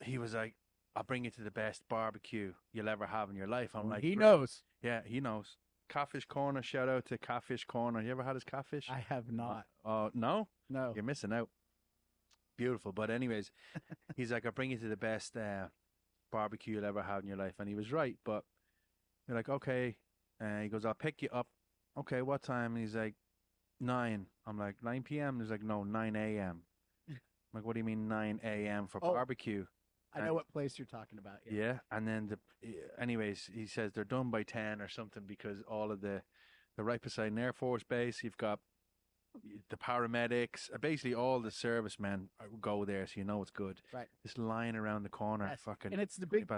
He was like, "I'll bring you to the best barbecue you'll ever have in your life." I'm like, he knows. Yeah, he knows. Catfish Corner. Shout out to Catfish Corner. You ever had his catfish? I have not. Oh, no? No. You're missing out. Beautiful. But anyways, he's like, "I'll bring you to the best barbecue you'll ever have in your life." And he was right. But you're like, "Okay." He goes, "I'll pick you up." "Okay, what time?" And he's like, 9. I'm like, 9 p.m.? He's like, "No, 9 a.m." I'm like, "What do you mean 9 a.m. for barbecue?" I know what place you're talking about. Yeah. And then anyways, he says they're done by 10 or something, because all of they're right beside an Air Force base. You've got the paramedics, basically all the servicemen go there, so it's good. Right. This line around the corner, Yes. fucking. And it's the big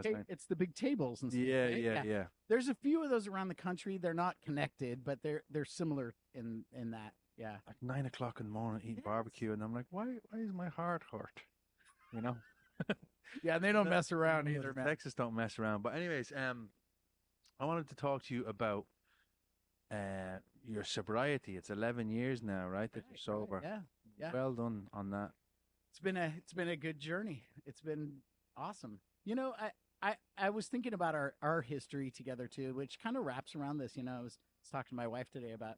tables and stuff. Yeah, right? yeah. There's a few of those around the country. They're not connected, but they're similar in that. Yeah. Like 9 o'clock in the morning eating barbecue, and I'm like, why is my heart hurt? Yeah, they don't mess around either, man. Texas don't mess around. But anyways, I wanted to talk to you about your sobriety. It's 11 years now, right, that you're sober. Right. Yeah. Well done on that. It's been a good journey. It's been awesome. I was thinking about our history together too, which kind of wraps around this. I was talking to my wife today about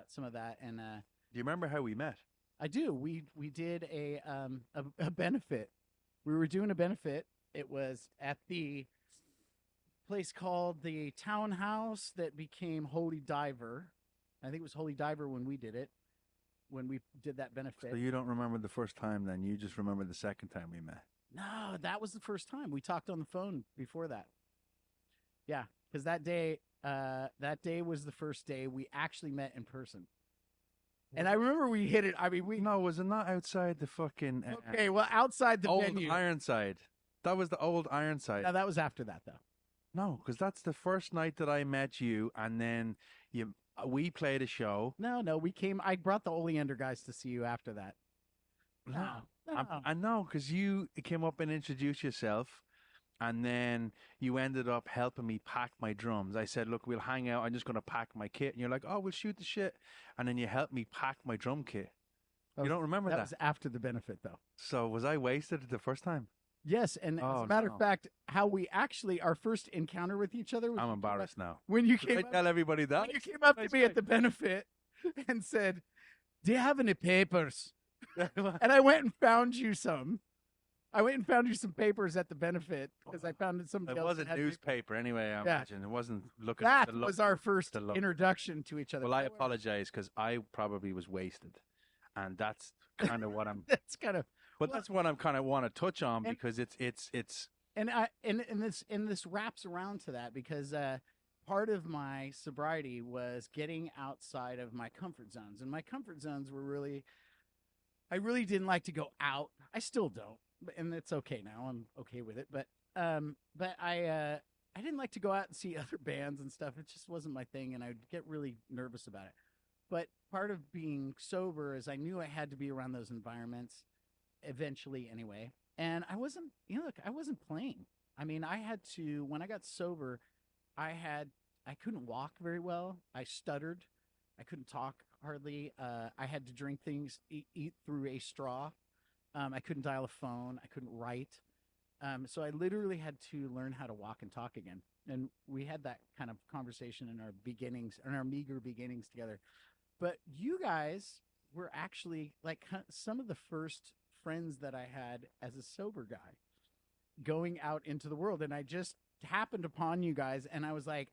some of that, and do you remember how we met? I do. We did a benefit. We were doing a benefit. It was at the place called the Townhouse that became Holy Diver. I think it was Holy Diver when we did it, when we did that benefit. So you don't remember the first time then? You just remember the second time we met? No, that was the first time. We talked on the phone before that. Yeah, because that day was the first day we actually met in person. And I remember we hit it. I mean, No, was it not outside the fucking... okay, well, outside the old venue. Ironside. That was the old Ironside. No, that was after that, though. No, because that's the first night that I met you, and then we played a show. No, we came. I brought the Oleander guys to see you after that. No. I know, because you came up and introduced yourself, and then you ended up helping me pack my drums. I said, "Look, we'll hang out. I'm just going to pack my kit." And you're like, "Oh, we'll shoot the shit." And then you helped me pack my drum kit. You don't remember that? That was after the benefit, though. So was I wasted the first time? Yes, and as a matter of fact, how we actually, our first encounter with each other. I'm embarrassed now. When you came I tell everybody that? When you came up to me at the benefit and said, "Do you have any papers?" And I went and found you some. I went and found you some papers at the benefit because I found somebody else. It was a newspaper anyway, I imagine. It wasn't looking. That was our first introduction to each other. Well, I apologize because I probably was wasted. And that's kind of what I'm... That's kind of... But that's what I'm kind of want to touch on, because it's... And this wraps around to that, because part of my sobriety was getting outside of my comfort zones. And my comfort zones were really... I really didn't like to go out. I still don't. And it's okay now. I'm okay with it. But I didn't like to go out and see other bands and stuff. It just wasn't my thing, and I'd get really nervous about it. But part of being sober is I knew I had to be around those environments eventually anyway. And I wasn't, I wasn't playing. I mean, I had to when I got sober, I couldn't walk very well. I stuttered. I couldn't talk hardly. I had to drink things, eat through a straw. I couldn't dial a phone. I couldn't write. So I literally had to learn how to walk and talk again. And we had that kind of conversation in our beginnings, in our meager beginnings together. But you guys were actually like some of the first friends that I had as a sober guy going out into the world. And I just happened upon you guys and I was like,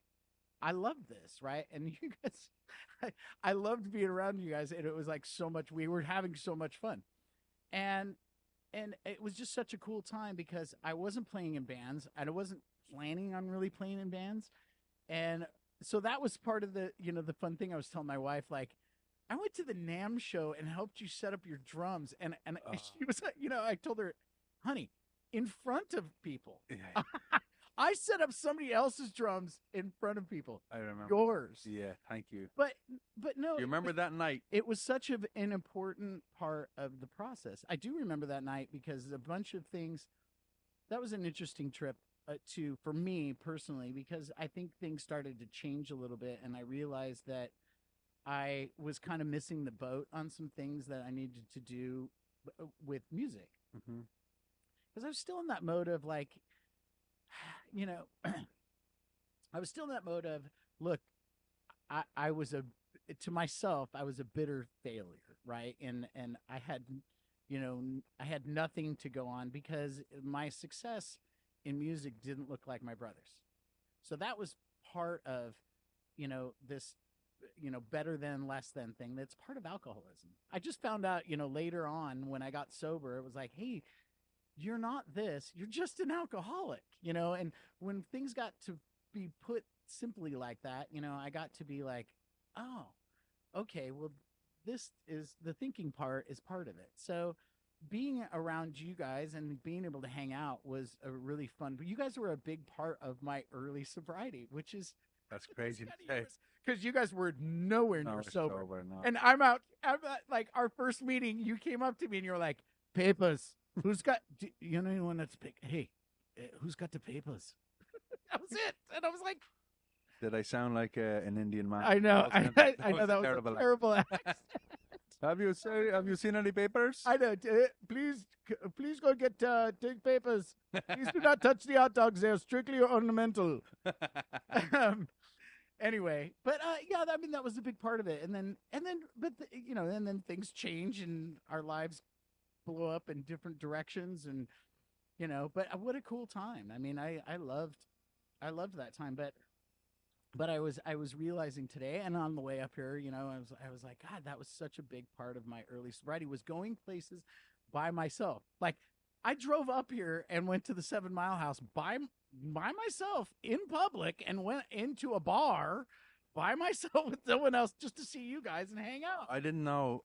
I love this, right? And you guys, I loved being around you guys. And it was like so much, we were having so much fun. And it was just such a cool time because I wasn't playing in bands. I wasn't planning on really playing in bands. And so that was part of the, the fun thing I was telling my wife, like, I went to the NAMM show and helped you set up your drums. And she was, I told her, honey, in front of people. Yeah. I set up somebody else's drums in front of people. I remember. Yours. Yeah, thank you. But no. You remember that night? It was such an important part of the process. I do remember that night because a bunch of things, that was an interesting trip for me personally, because I think things started to change a little bit and I realized that I was kind of missing the boat on some things that I needed to do with music. Mm-hmm. Because I was still in that mode of like, I was still in that mode of, look, I was to myself, I was a bitter failure, right? And I had, I had nothing to go on because my success in music didn't look like my brother's. So that was part of, this, better than, less than thing. That's part of alcoholism. I just found out, later on when I got sober, it was like, hey, you're not this, you're just an alcoholic, and when things got to be put simply like that, I got to be like, oh, okay, well, this is the thinking part is part of it. So being around you guys and being able to hang out was a really fun, but you guys were a big part of my early sobriety, which is that's crazy to say. Because you guys were nowhere near sober. No. And I'm out, like our first meeting, you came up to me and you were like, papers. Who's got, anyone that's big? Hey, who's got the papers? That was it. And I was like, did I sound like an Indian man? I know. I know that was a terrible accent. Have you seen any papers? I know. Please go get take papers. Please do not touch the hot dogs. They're strictly ornamental. Anyway, but yeah, I mean that was a big part of it. And then things change and our lives blow up in different directions, and but what a cool time. I mean, I loved that time, but I was realizing today and on the way up here, I was like, God, that was such a big part of my early sobriety, was going places by myself. Like I drove up here and went to the 7 Mile House by myself in public and went into a bar by myself with someone else just to see you guys and hang out. I didn't know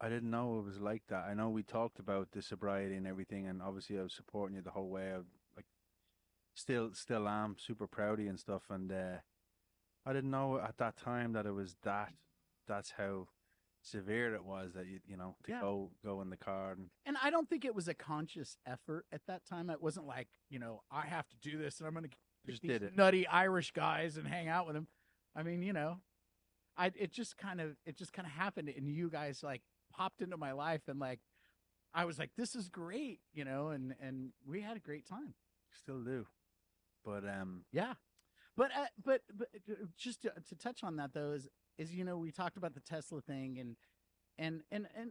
it was like that. I know we talked about the sobriety and everything, and obviously I was supporting you the whole way. I still am super proud of you and stuff. And I didn't know at that time that it was that's how severe it was, that go in the car. And I don't think it was a conscious effort at that time. It wasn't like, I have to do this and I'm going to just did it. Nutty Irish guys and hang out with them. I mean, it just kind of happened, and you guys like popped into my life, and like I was like, this is great, and we had a great time. Still do. But yeah. But just to touch on that though is we talked about the Tesla thing and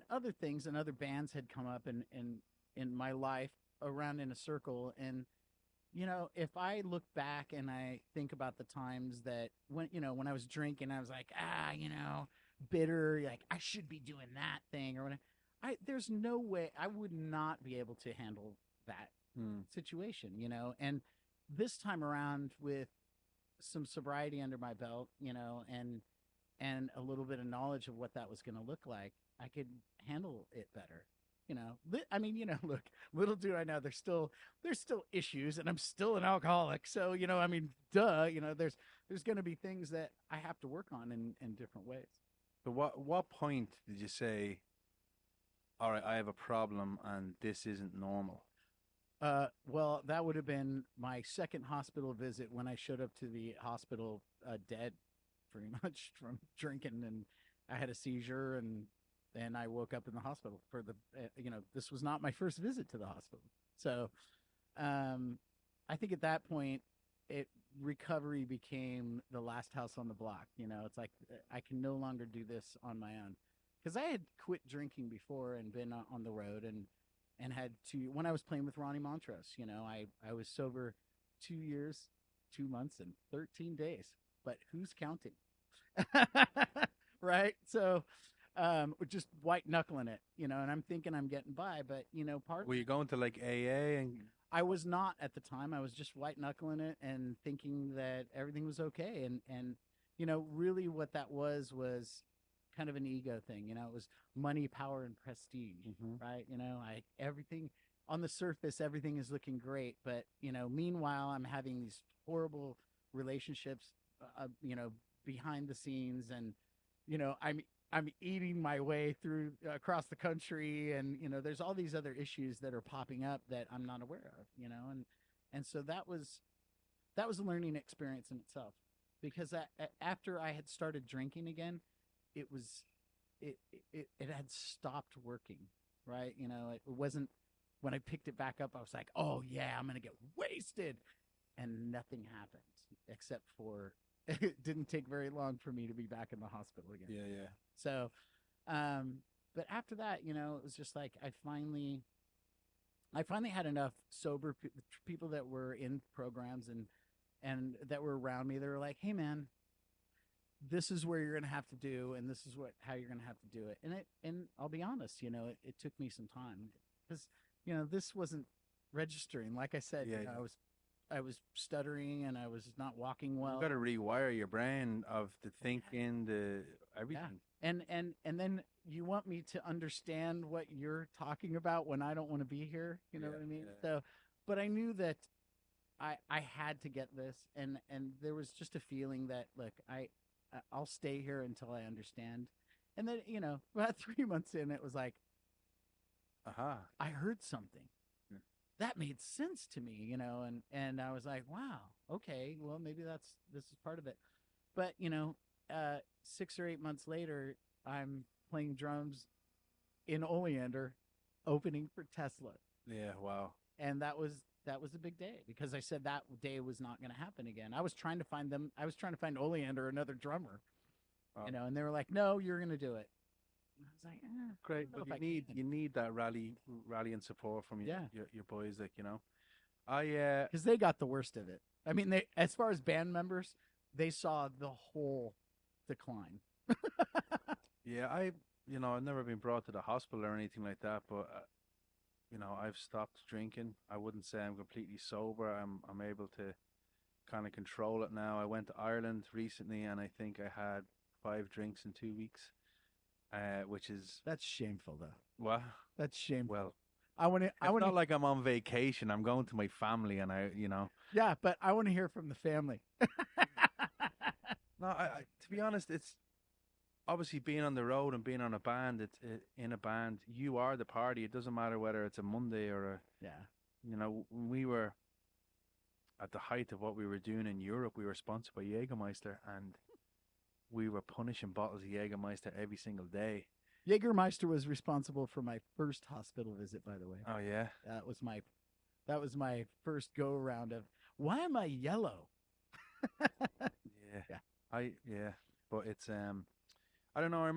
other things, and other bands had come up in my life around in a circle. And if I look back and I think about the times that when I was drinking, I was like, bitter, like I should be doing that thing or whatever. There's no way I would not be able to handle that situation, and this time around with some sobriety under my belt, and a little bit of knowledge of what that was going to look like, I could handle it better. I mean, look, little do I know there's still issues, and I'm still an alcoholic. So, I mean, duh, there's going to be things that I have to work on in different ways. But what point did you say, all right, I have a problem and this isn't normal? Well, that would have been my second hospital visit when I showed up to the hospital dead, pretty much from drinking, and I had a seizure, and then I woke up in the hospital for the. This was not my first visit to the hospital, so I think at that point, recovery became the last house on the block. It's like I can no longer do this on my own because I had quit drinking before and been on the road and had to when I was playing with Ronnie Montrose. I was sober 2 years, 2 months, and 13 days. But who's counting? Right? So just white knuckling it, and I'm thinking I'm getting by, but part Were you going to like AA and? I was not at the time. I was just white knuckling it and thinking that everything was okay. And really what that was kind of an ego thing. It was money, power, and prestige, right? Everything on the surface, everything is looking great. But, meanwhile, I'm having these horrible relationships, behind the scenes. And, I'm eating my way through across the country, and there's all these other issues that are popping up that I'm not aware of, and so that was a learning experience in itself, because after I had started drinking again, it had stopped working, right? It wasn't when I picked it back up, I was like, oh yeah, I'm gonna get wasted, and nothing happened except for it didn't take very long for me to be back in the hospital again. Yeah. So, but after that, it was just like I finally had enough sober people that were in programs and that were around me. They were like, "Hey, man, this is where you're gonna have to do, and this is how you're gonna have to do it." And I'll be honest, it took me some time because this wasn't registering. Like I said, I was stuttering and I was not walking well. You got to rewire your brain of the thinking, the everything. Yeah. And then you want me to understand what you're talking about when I don't want to be here. You know what I mean? Yeah. So, but I knew that I had to get this, and there was just a feeling that, look, I'll stay here until I understand. And then about 3 months in, it was like, I heard something that made sense to me, and I was like, wow, okay, well, maybe this is part of it. But 6 or 8 months later, I'm playing drums in Oleander, opening for Tesla. Yeah, wow. And that was a big day, because I said that day was not going to happen again. I was trying to find Oleander another drummer, Wow. And they were like, no, you're going to do it. And I was like, great, but you need that rally and support from your boys, like because they got the worst of it. I mean, they, as far as band members, they saw the whole decline. Yeah, I've never been brought to the hospital or anything like that, but I've stopped drinking. I wouldn't say I'm completely sober. I'm able to kind of control it now. I went to Ireland recently, and I think I had 5 drinks in 2 weeks. That's shameful, though. What? That's shameful. Well, it's not like I'm on vacation. I'm going to my family, and Yeah, but I want to hear from the family. No, to be honest, it's obviously being on the road and being on a band. In a band, you are the party. It doesn't matter whether it's a Monday or when we were at the height of what we were doing in Europe, we were sponsored by Jägermeister, and we were punishing bottles of Jägermeister every single day. Jägermeister was responsible for my first hospital visit, by the way. Oh yeah, that was my first go around of, why am I yellow? but it's I don't know. I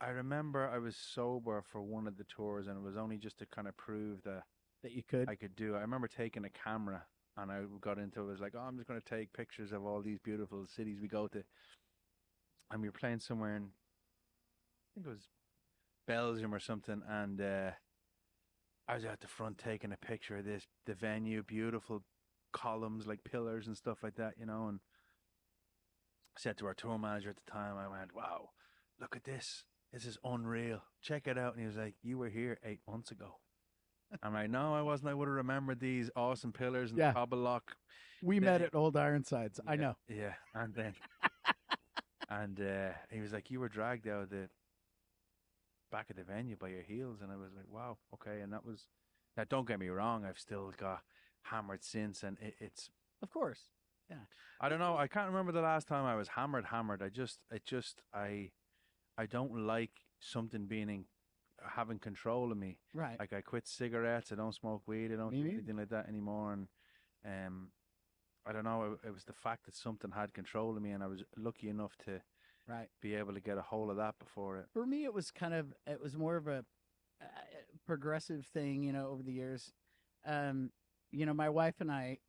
remember I was sober for one of the tours, and it was only just to kind of prove that you could. I could do it. I remember taking a camera, and I got into it. I was like, oh, I'm just going to take pictures of all these beautiful cities we go to. And we were playing somewhere in, I think it was Belgium or something, and I was out the front taking a picture of the venue, beautiful columns, like pillars and stuff like that, and I said to our tour manager at the time, I went, wow, look at this. This is unreal. Check it out. And he was like, you were here 8 months ago. I'm like, no, I wasn't. I would have remembered these awesome pillars and the cobble lock. We met at Old Ironsides. Yeah, I know. Yeah. And then, and he was like, you were dragged out of the back of the venue by your heels. And I was like, wow, okay. And that was Now, don't get me wrong, I've still got hammered since, and it's Of course. Yeah. I don't know. I can't remember the last time I was hammered. I don't like something having control of me. Right. Like I quit cigarettes. I don't smoke weed. I don't Me do neither. anything like that anymore. And um, I don't know. It was the fact that something had control of me, and I was lucky enough to Right. be able to get a hold of that before it. For me, it was more of a uh, progressive thing, over the years. Um, my wife and I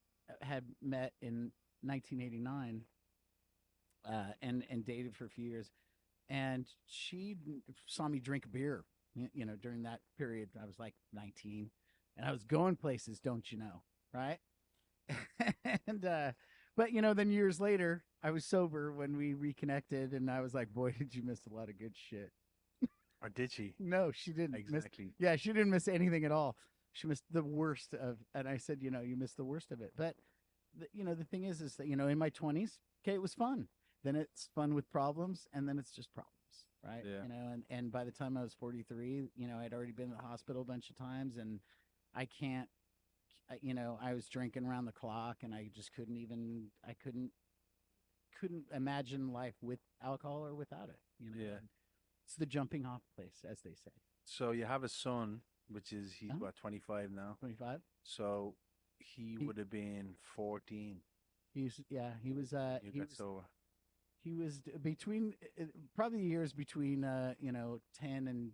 had met in 1989, and dated for a few years, and she saw me drink beer, during that period. I was like 19, and I was going places, don't you know, right? and but then years later, I was sober when we reconnected, and I was like, boy, did you miss a lot of good shit. Or did she? No, she didn't miss. Exactly. Yeah, she didn't miss anything at all. She missed the worst of, and I said, you missed the worst of it. But the thing is that in my 20s, okay, it was fun. Then it's fun with problems, and then it's just problems, right? Yeah. And by the time I was 43, I'd already been in the hospital a bunch of times, and I can't, I was drinking around the clock, and I just I couldn't imagine life with alcohol or without it. Yeah. It's the jumping off place, as they say. So you have a son, which is he's Huh? what 25 now. 25. So he He would have been 14. he's yeah he was You he got was sober. he was between probably years between 10 and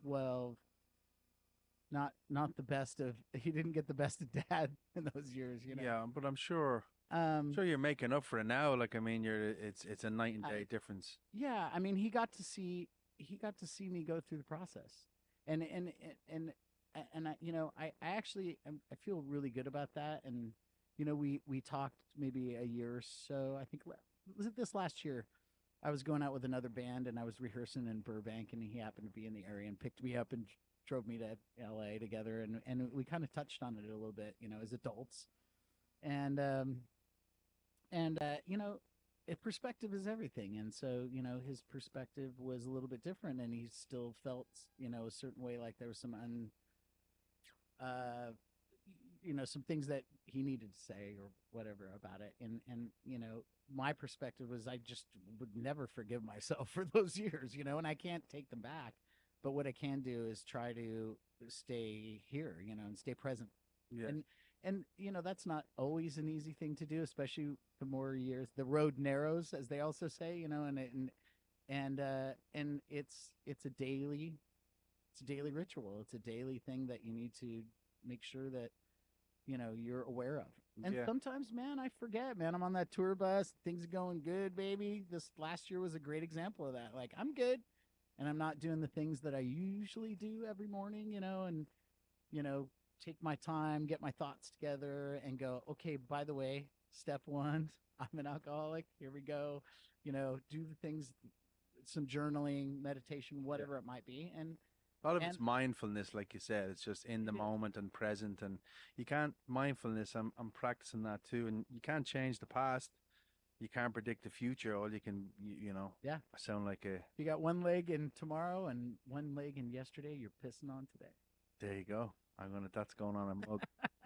12. Not the best of he didn't get the best of dad in those years. Yeah, but I'm sure Um you're making up for it now. Like I mean, it's a night and I, day difference. yeah, I mean he got to see me go through the process, and and and I actually I feel really good about that. And we talked maybe a year or so, I think. Was it this last year? I was going out with another band, and I was rehearsing in Burbank, and he happened to be in the area and picked me up and drove me to LA together, and we kind of touched on it a little bit, as adults. And perspective is everything. And so his perspective was a little bit different, and he still felt a certain way, like there was uh some things that he needed to say or whatever about it. And my perspective was I just would never forgive myself for those years, and I can't take them back. But what I can do is try to stay here, and stay present. Yeah. And that's not always an easy thing to do, especially the more years the road narrows, as they also say. And it's a daily ritual. It's a daily thing that you need to make sure that you're aware of. And Yeah. sometimes, man, I forget, man. I'm on that tour bus, things are going good, baby. This last year was a great example of that. Like, I'm good, and I'm not doing the things that I usually do every morning, and take my time, get my thoughts together, and go, okay, by the way, step one, I'm an alcoholic. Here we go. Do the things, some journaling, meditation, Yeah. whatever it might be. And A lot of and it's mindfulness, like you said. It's just in the it is. moment and present, and you can't mindfulness. I'm practicing that too, and you can't change the past. You can't predict the future. All you can, Yeah. I sound like a. You got one leg in tomorrow and one leg in yesterday. You're pissing on today. There you go. That's going on a mug.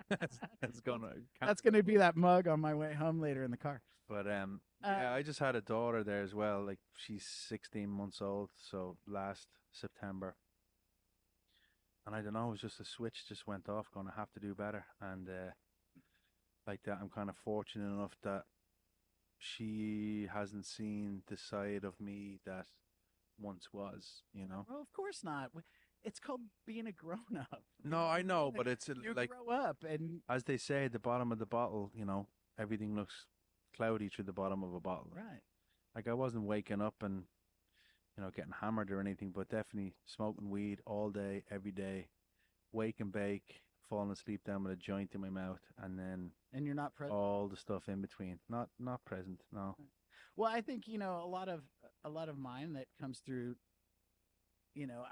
that's going to. That's going to be that mug on my way home later in the car. But Uh, yeah, I just had a daughter there as well. Like she's 16 months old, so last September. And I don't know, it was just a switch just went off, going to have to do better. And like that, I'm kind of fortunate enough that she hasn't seen the side of me that once was. Well, of course not. It's called being a grown up. No, I know, but it's You like, grow up, and as they say at the bottom of the bottle, everything looks cloudy through the bottom of a bottle. right. Like I wasn't waking up and, getting hammered or anything, but definitely smoking weed all day, every day, wake and bake, falling asleep down with a joint in my mouth, and then And you're not present. all the stuff in between. Not present, no. Well, I think a lot of mine that comes through,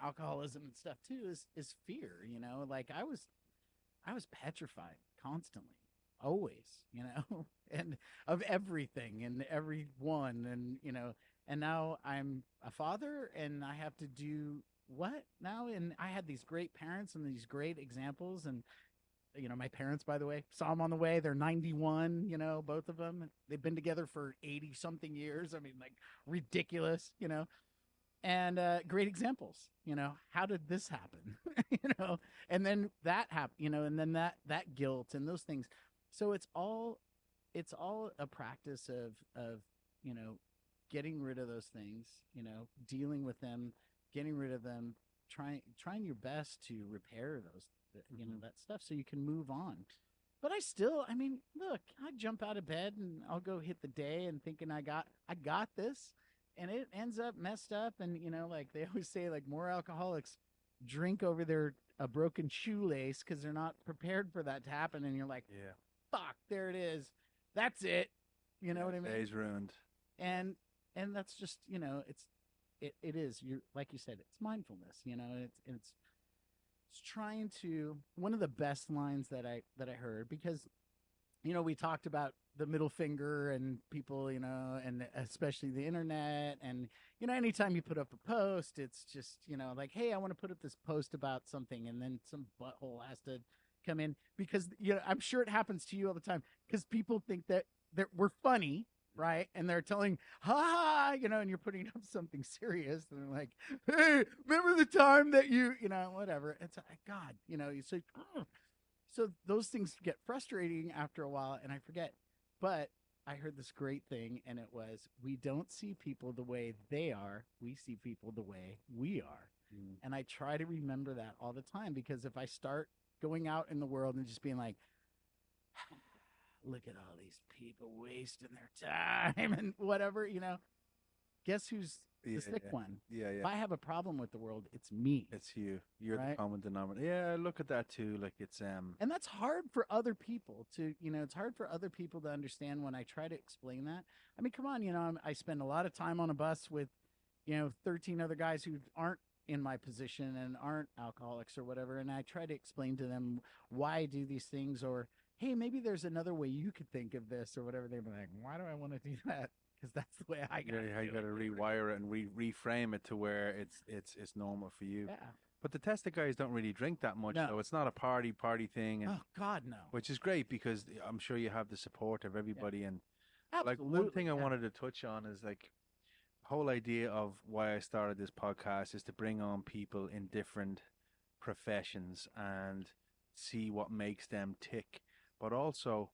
alcoholism and stuff too is fear. Like I was petrified constantly, always, and of everything and everyone, and now I'm a father, and I have to do what now? And I had these great parents and these great examples. And, my parents, by the way, saw them on the way. They're 91, both of them. They've been together for 80 something years. I mean, like ridiculous, and great examples. How did this happen? And then that happened, and then that guilt and those things. So it's all a practice of getting rid of those things, dealing with them, getting rid of them, trying your best to repair those, that stuff, so you can move on. But I mean, look, I jump out of bed and I'll go hit the day and thinking I got this, and it ends up messed up. And like they always say, like more alcoholics drink over a broken shoelace because they're not prepared for that to happen. And you're like, Yeah. fuck, there it is. That's it. You know what I mean? Day's ruined. And that's just, it is, you're like you said, it's mindfulness, it's trying to, one of the best lines that I heard, because we talked about the middle finger and people, and especially the internet, and anytime you put up a post, it's just, like, hey, I want to put up this post about something, and then some butthole has to come in, because I'm sure it happens to you all the time, because people think that we're funny, right? And they're telling, ha, and you're putting up something serious, and they're like, hey, remember the time that whatever. It's God, you say, oh. So those things get frustrating after a while, and I forget. But I heard this great thing, and it was, we don't see people the way they are. We see people the way we are. Mm. And I try to remember that all the time, because if I start going out in the world and just being like, look at all these people wasting their time and whatever, guess who's the sick one? Yeah. If I have a problem with the world, it's me. It's you. You're right? the common denominator. Yeah, I look at that too. Like it's And that's hard for other people to, it's hard for other people to understand when I try to explain that. I mean, come on, I spend a lot of time on a bus with, 13 other guys who aren't in my position and aren't alcoholics or whatever, and I try to explain to them why I do these things, or hey, maybe there's another way you could think of this or whatever. They're like, why do I want to do that? Because that's the way I got. Yeah, you got to rewire it and reframe it to where it's normal for you. Yeah. But the tested guys don't really drink that much, No. so it's not a party thing. And, oh God, no. Which is great, because I'm sure you have the support of everybody. Yeah. And Absolutely, like one thing I wanted to touch on is like the whole idea of why I started this podcast is to bring on people in different professions and see what makes them tick, but also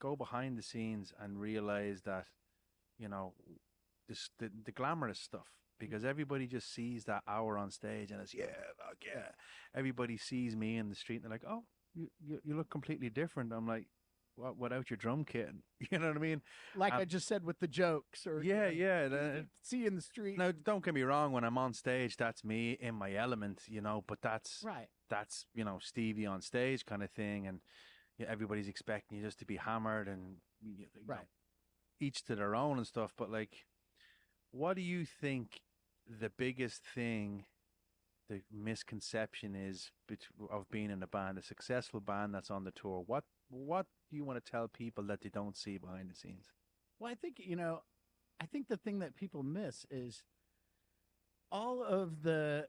go behind the scenes and realize that, the glamorous stuff, because everybody just sees that hour on stage and it's, fuck yeah. Everybody sees me in the street and they're like, oh, you look completely different. I'm like, what, without your drum kit? You know what I mean? Like I just said with the jokes, or yeah. See you in the street. Now, don't get me wrong. When I'm on stage, that's me in my element, but that's right. That's Stevie on stage kind of thing, and everybody's expecting you just to be hammered and right. Each to their own and stuff. But like, what do you think the biggest thing, the misconception is of being in a band, a successful band that's on the tour? What do you want to tell people that they don't see behind the scenes? Well, I think, the thing that people miss is all of the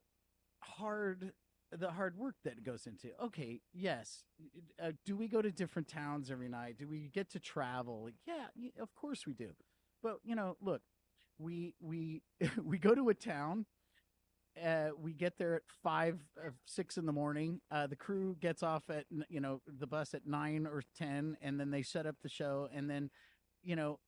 hard work that goes into. Okay, yes. Do we go to different towns every night? Do we get to travel? Yeah, of course we do. But, look, we we go to a town. We get there at 5, 6 in the morning. The crew gets off at, the bus at 9 or 10, and then they set up the show. And then,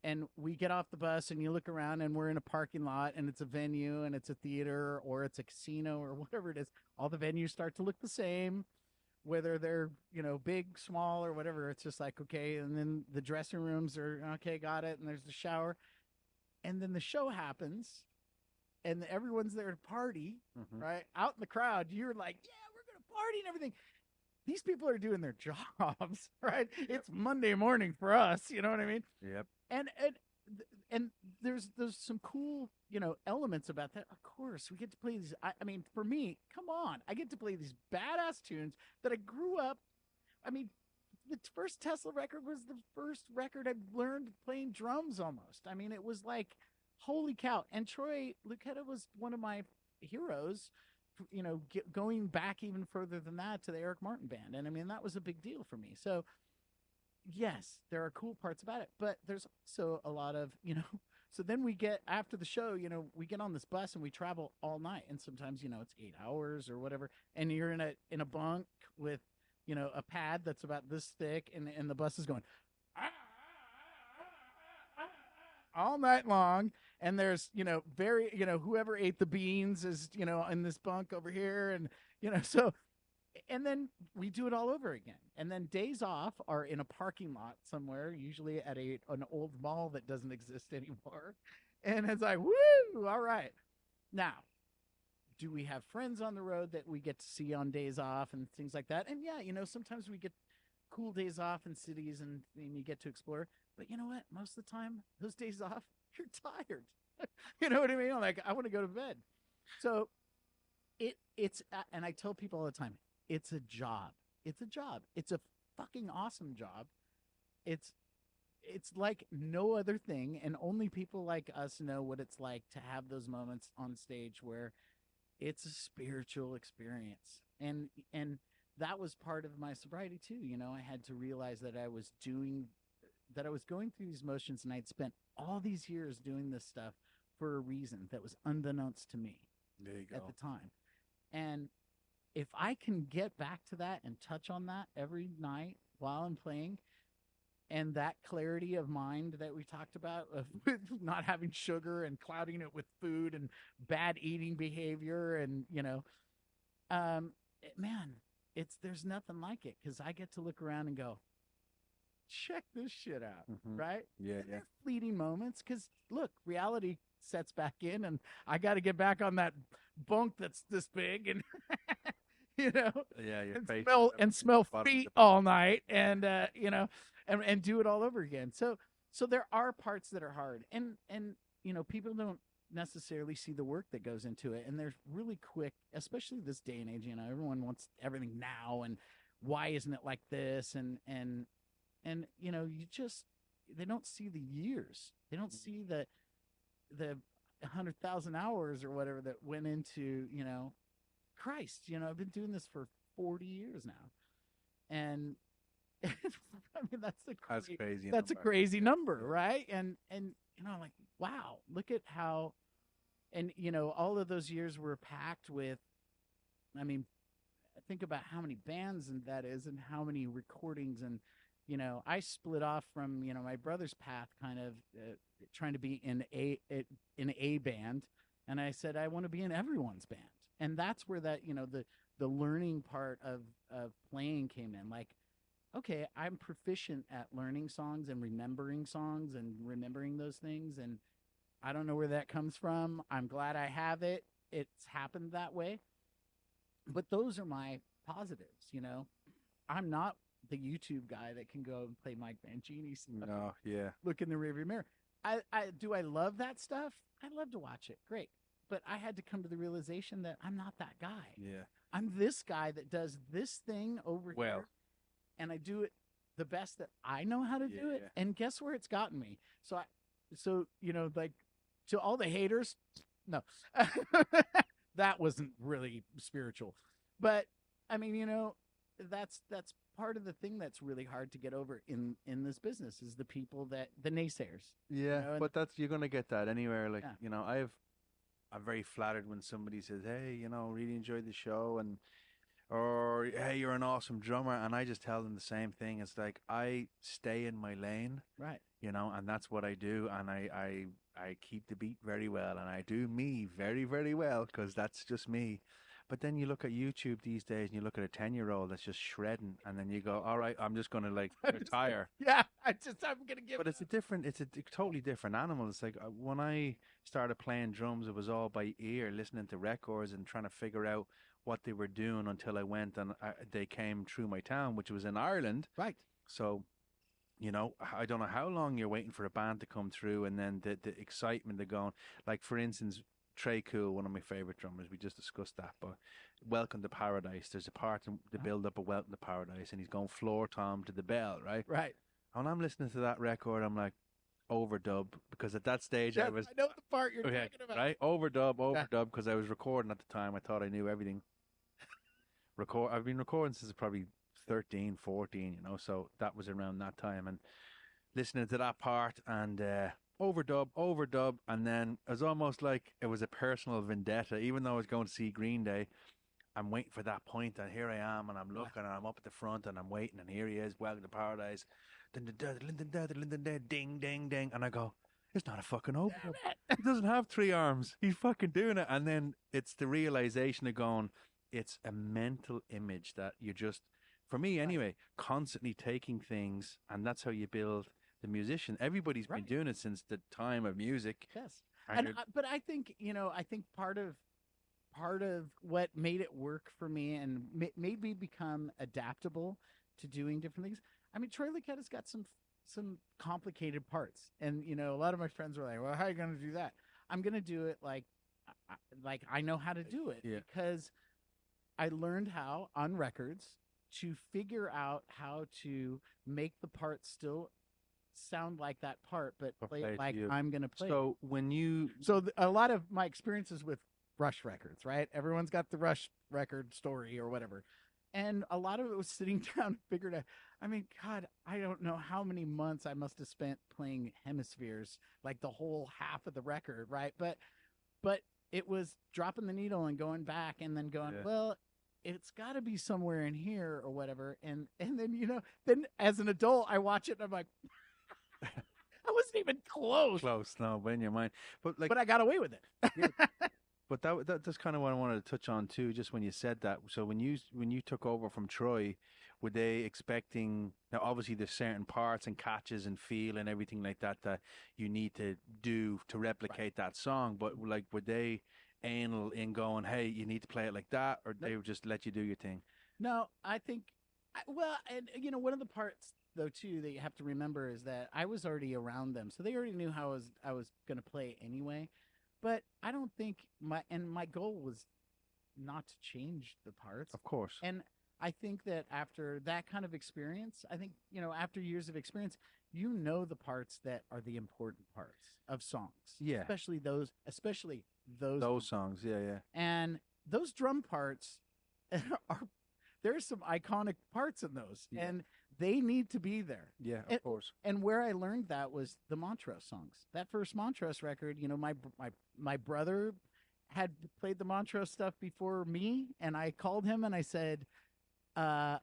and we get off the bus and you look around and we're in a parking lot and it's a venue and it's a theater or it's a casino or whatever it is. All the venues start to look the same, whether they're, big, small, or whatever. It's just like, okay. And then the dressing rooms are, okay, got it. And there's the shower. And then the show happens. And everyone's there to party, right? Out in the crowd, you're like, yeah, we're going to party and everything. These people are doing their jobs, right? It's Monday morning for us, you know what I mean? Yep. And there's some cool, elements about that. Of course, we get to play these. I mean, for me, come on, I get to play these badass tunes that I grew up. I mean, the first Tesla record was the first record I learned playing drums almost. I mean, it was like, holy cow. And Troy Lucetta was one of my heroes going back even further than that to the Eric Martin band. And I mean, that was a big deal for me. So yes, there are cool parts about it, but there's also a lot of, so then we get after the show, we get on this bus and we travel all night. And sometimes, it's 8 hours or whatever. And you're in a bunk with, a pad that's about this thick and the bus is going all night long. And there's, whoever ate the beans is, in this bunk over here. And, so, and then we do it all over again. And then days off are in a parking lot somewhere, usually at an old mall that doesn't exist anymore. And it's like, woo, all right. Now, do we have friends on the road that we get to see on days off and things like that? And yeah, sometimes we get cool days off in cities and you get to explore. But you know what? Most of the time, those days off, you're tired. You know what I mean? I'm like, I want to go to bed. So it's, and I tell people all the time, it's a job. It's a job. It's a fucking awesome job. It's like no other thing, and only people like us know what it's like to have those moments on stage where it's a spiritual experience. And that was part of my sobriety too. I had to realize that I was going through these motions, and I'd spent all these years doing this stuff for a reason that was unbeknownst to me at the time. And if I can get back to that and touch on that every night while I'm playing, and that clarity of mind that we talked about of not having sugar and clouding it with food and bad eating behavior, and man, there's nothing like it, because I get to look around and go, check this shit out, right? Yeah, and they're fleeting moments, because look, reality sets back in, and I got to get back on that bunk that's this big, and and smell feet all night, and and do it all over again. So there are parts that are hard, and people don't necessarily see the work that goes into it, and they're really quick, especially this day and age. Everyone wants everything now, and why isn't it like this? And they don't see the years. They don't see the 100,000 hours or whatever that went into Christ. I've been doing this for 40 years now, and I mean that's crazy. That's a crazy number, right? And I'm like, wow, look at how, and all of those years were packed with. I mean, think about how many bands and that is, and how many recordings, and I split off from my brother's path, kind of trying to be in a band, and I said I want to be in everyone's band, and that's where that the learning part of playing came in. Like, okay, I'm proficient at learning songs and remembering those things, and I don't know where that comes from. I'm glad I have it. It's happened that way. But those are my positives, I'm not the YouTube guy that can go and play Mike Mangini stuff. No, yeah. Look in the rearview mirror. I love that stuff? I love to watch it. Great. But I had to come to the realization that I'm not that guy. Yeah. I'm this guy that does this thing over here, and I do it the best that I know how to do it. Yeah. And guess where it's gotten me? So like, to all the haters, no, that wasn't really spiritual. But I mean, that's part of the thing that's really hard to get over in this business, is the people the naysayers. Yeah, but you're gonna get that anywhere. Like, I'm very flattered when somebody says, "Hey, really enjoyed the show," or "Hey, you're an awesome drummer," and I just tell them the same thing. It's like, I stay in my lane, right? And that's what I do, and I keep the beat very well, and I do me very, very well, because that's just me. But then you look at YouTube these days, and you look at a 10-year-old that's just shredding, and then you go, "All right, I'm just gonna retire." Yeah, I'm gonna give. But it's a totally different animal. It's like, when I started playing drums, it was all by ear, listening to records and trying to figure out what they were doing, until I went and they came through my town, which was in Ireland. Right. So, I don't know how long you're waiting for a band to come through, and then the excitement of going. Like, for instance, Trey Cool, one of my favorite drummers, we just discussed that, but Welcome to Paradise, there's a part in the build up of Welcome to Paradise, and he's going floor tom to the bell, right? Right. And I'm listening to that record, I'm like, overdub because at that stage I Yes, was I know the part you're okay, talking about. right? Overdub, Yeah. overdub because I was recording at the time. I thought I knew everything. I've been recording since probably 13, 14, so that was around that time and listening to that part and overdub, and then it was almost like it was a personal vendetta. Even though I was going to see Green Day, I'm waiting for that point, and here I am, and I'm looking, and I'm up at the front, and I'm waiting, and here he is, Welcome to Paradise, ding, ding, ding, and I go, it's not a fucking overdub. He doesn't have three arms. He's fucking doing it, and then it's the realization of going, it's a mental image that you just, for me anyway, constantly taking things, and that's how you build the musician. Everybody's been doing it since the time of music. Yes, but I think I think part of what made it work for me and made me become adaptable to doing different things. I mean, Troy Lucketta's got some complicated parts, and a lot of my friends were like, "Well, how are you going to do that?" I'm going to do it like I know how to do it because I learned how on records to figure out how to make the part still sound like that part, but play it like I'm going to play. So a lot of my experiences with Rush records, right? Everyone's got the Rush record story or whatever. And a lot of it was sitting down and figured out. I mean, God, I don't know how many months I must have spent playing Hemispheres, like the whole half of the record, right? But it was dropping the needle and going back and then going, well, it's got to be somewhere in here or whatever. And then, then as an adult, I watch it and I'm like, I wasn't even close. No, but in your mind. But I got away with it. But that's kind of what I wanted to touch on too, just when you said that. So when you took over from Troy, were they expecting, now obviously there's certain parts and catches and feel and everything like that that you need to do to replicate that song, but like were they anal in going, hey, you need to play it like that, or they would just let you do your thing? No, I think, and one of the parts though too that you have to remember is that I was already around them, so they already knew how I was going to play anyway. But I don't think my goal was not to change the parts. Of course. And I think that after that kind of experience, I think, after years of experience, the parts that are the important parts of songs. Yeah. Especially those songs. Yeah. And those drum parts there's some iconic parts in those. Yeah. And they need to be there. Yeah, of course. And where I learned that was the Montrose songs. That first Montrose record, my brother had played the Montrose stuff before me, and I called him and I said, how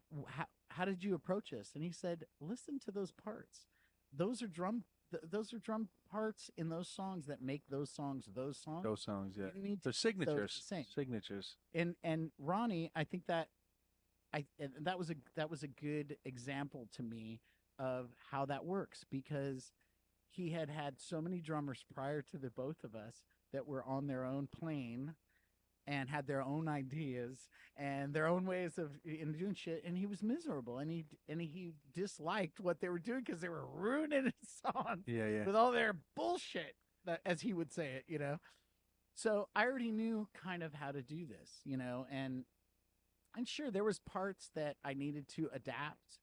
did you approach this? And he said, listen to those parts. Those are drum parts in those songs that make those songs those songs. Those songs, yeah. They're signatures. Signatures. And Ronnie, I think that that was a good example to me of how that works, because he had so many drummers prior to the both of us that were on their own plane and had their own ideas and their own ways of doing shit, and he was miserable, and he disliked what they were doing because they were ruining his song with all their bullshit, as he would say it, So I already knew kind of how to do this, and sure, there was parts that I needed to adapt.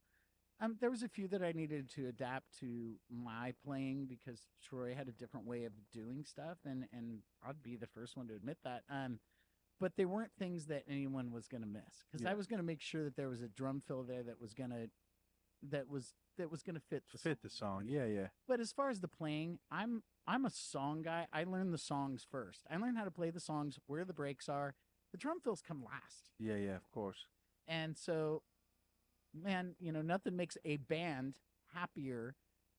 There was a few that I needed to adapt to my playing because Troy had a different way of doing stuff, and I'd be the first one to admit that. But they weren't things that anyone was going to miss, because I was going to make sure that there was a drum fill there that was going to fit the song. Yeah. But as far as the playing, I'm a song guy. I learn the songs first. I learn how to play the songs, where the breaks are. The drum fills come last. Yeah, of course. And so, man, nothing makes a band happier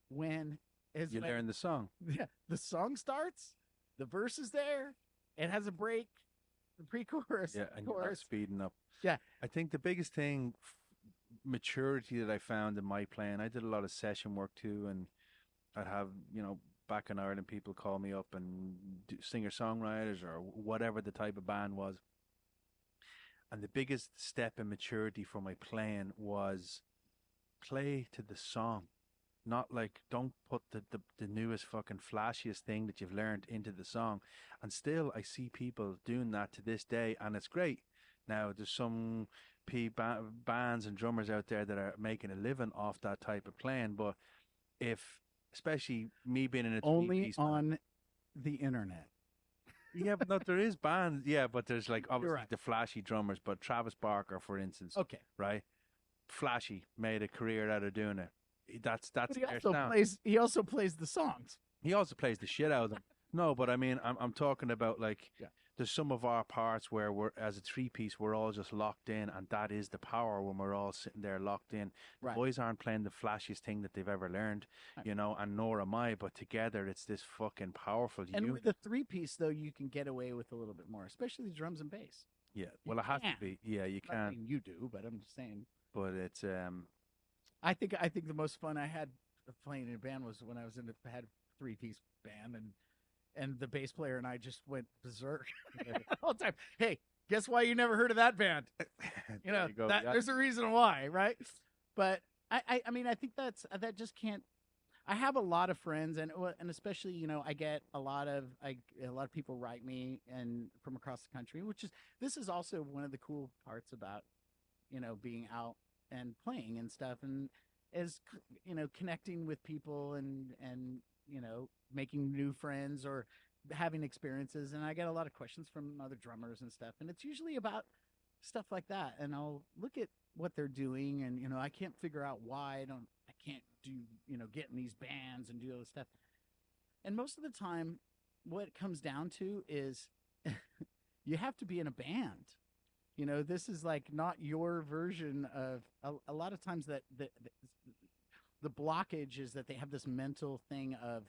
when you learn the song. Yeah, the song starts, the verse is there, it has a break, the pre-chorus, and chorus. You're not speeding up. Yeah, I think the biggest thing, maturity that I found in my playing, I did a lot of session work too, and I'd have back in Ireland people call me up and singer-songwriters or whatever the type of band was. And the biggest step in maturity for my playing was play to the song. Not like, don't put the newest fucking flashiest thing that you've learned into the song. And still, I see people doing that to this day, and it's great. Now, there's some bands and drummers out there that are making a living off that type of playing, but if especially me being in a Only three-piece band. on the internet. Yeah, but no, there is bands. Yeah, but there's like You're obviously right. the flashy drummers. But Travis Barker, for instance, Okay. right? Flashy, made a career out of doing it. That's But their sound. he also plays the songs. He also plays the shit out of them. No, but I mean, I'm talking about like Yeah. there's some of our parts where we're as a three piece, we're all just locked in, and that is the power when we're all sitting there locked in. The Right. boys aren't playing the flashiest thing that they've ever learned, Right. you know, and nor am I. But together, it's this fucking powerful And unit. with the three piece though, you can get away with a little bit more, especially the drums and bass. Yeah, well, it has to can. be. Yeah, you I'm not can, saying you do, but I'm just saying. but it's I think the most fun I had playing in a band was when I was had a three piece band and the bass player and I just went berserk all the time. Hey, guess why you never heard of that band? You know, that there's a reason why, right? But I mean, I think that just can't. I have a lot of friends, and especially, you know, I get a lot of people write me and from across the country, this is also one of the cool parts about, you know, being out and playing and stuff, and is, you know, connecting with people and you know, making new friends or having experiences. And I get a lot of questions from other drummers and stuff, and it's usually about stuff like that. And I'll look at what they're doing, and, you know, I can't figure out why I can't do, you know, get in these bands and do all this stuff. And most of the time, what it comes down to is you have to be in a band. You know, this is like not your version of a lot of times that the blockage is that they have this mental thing of,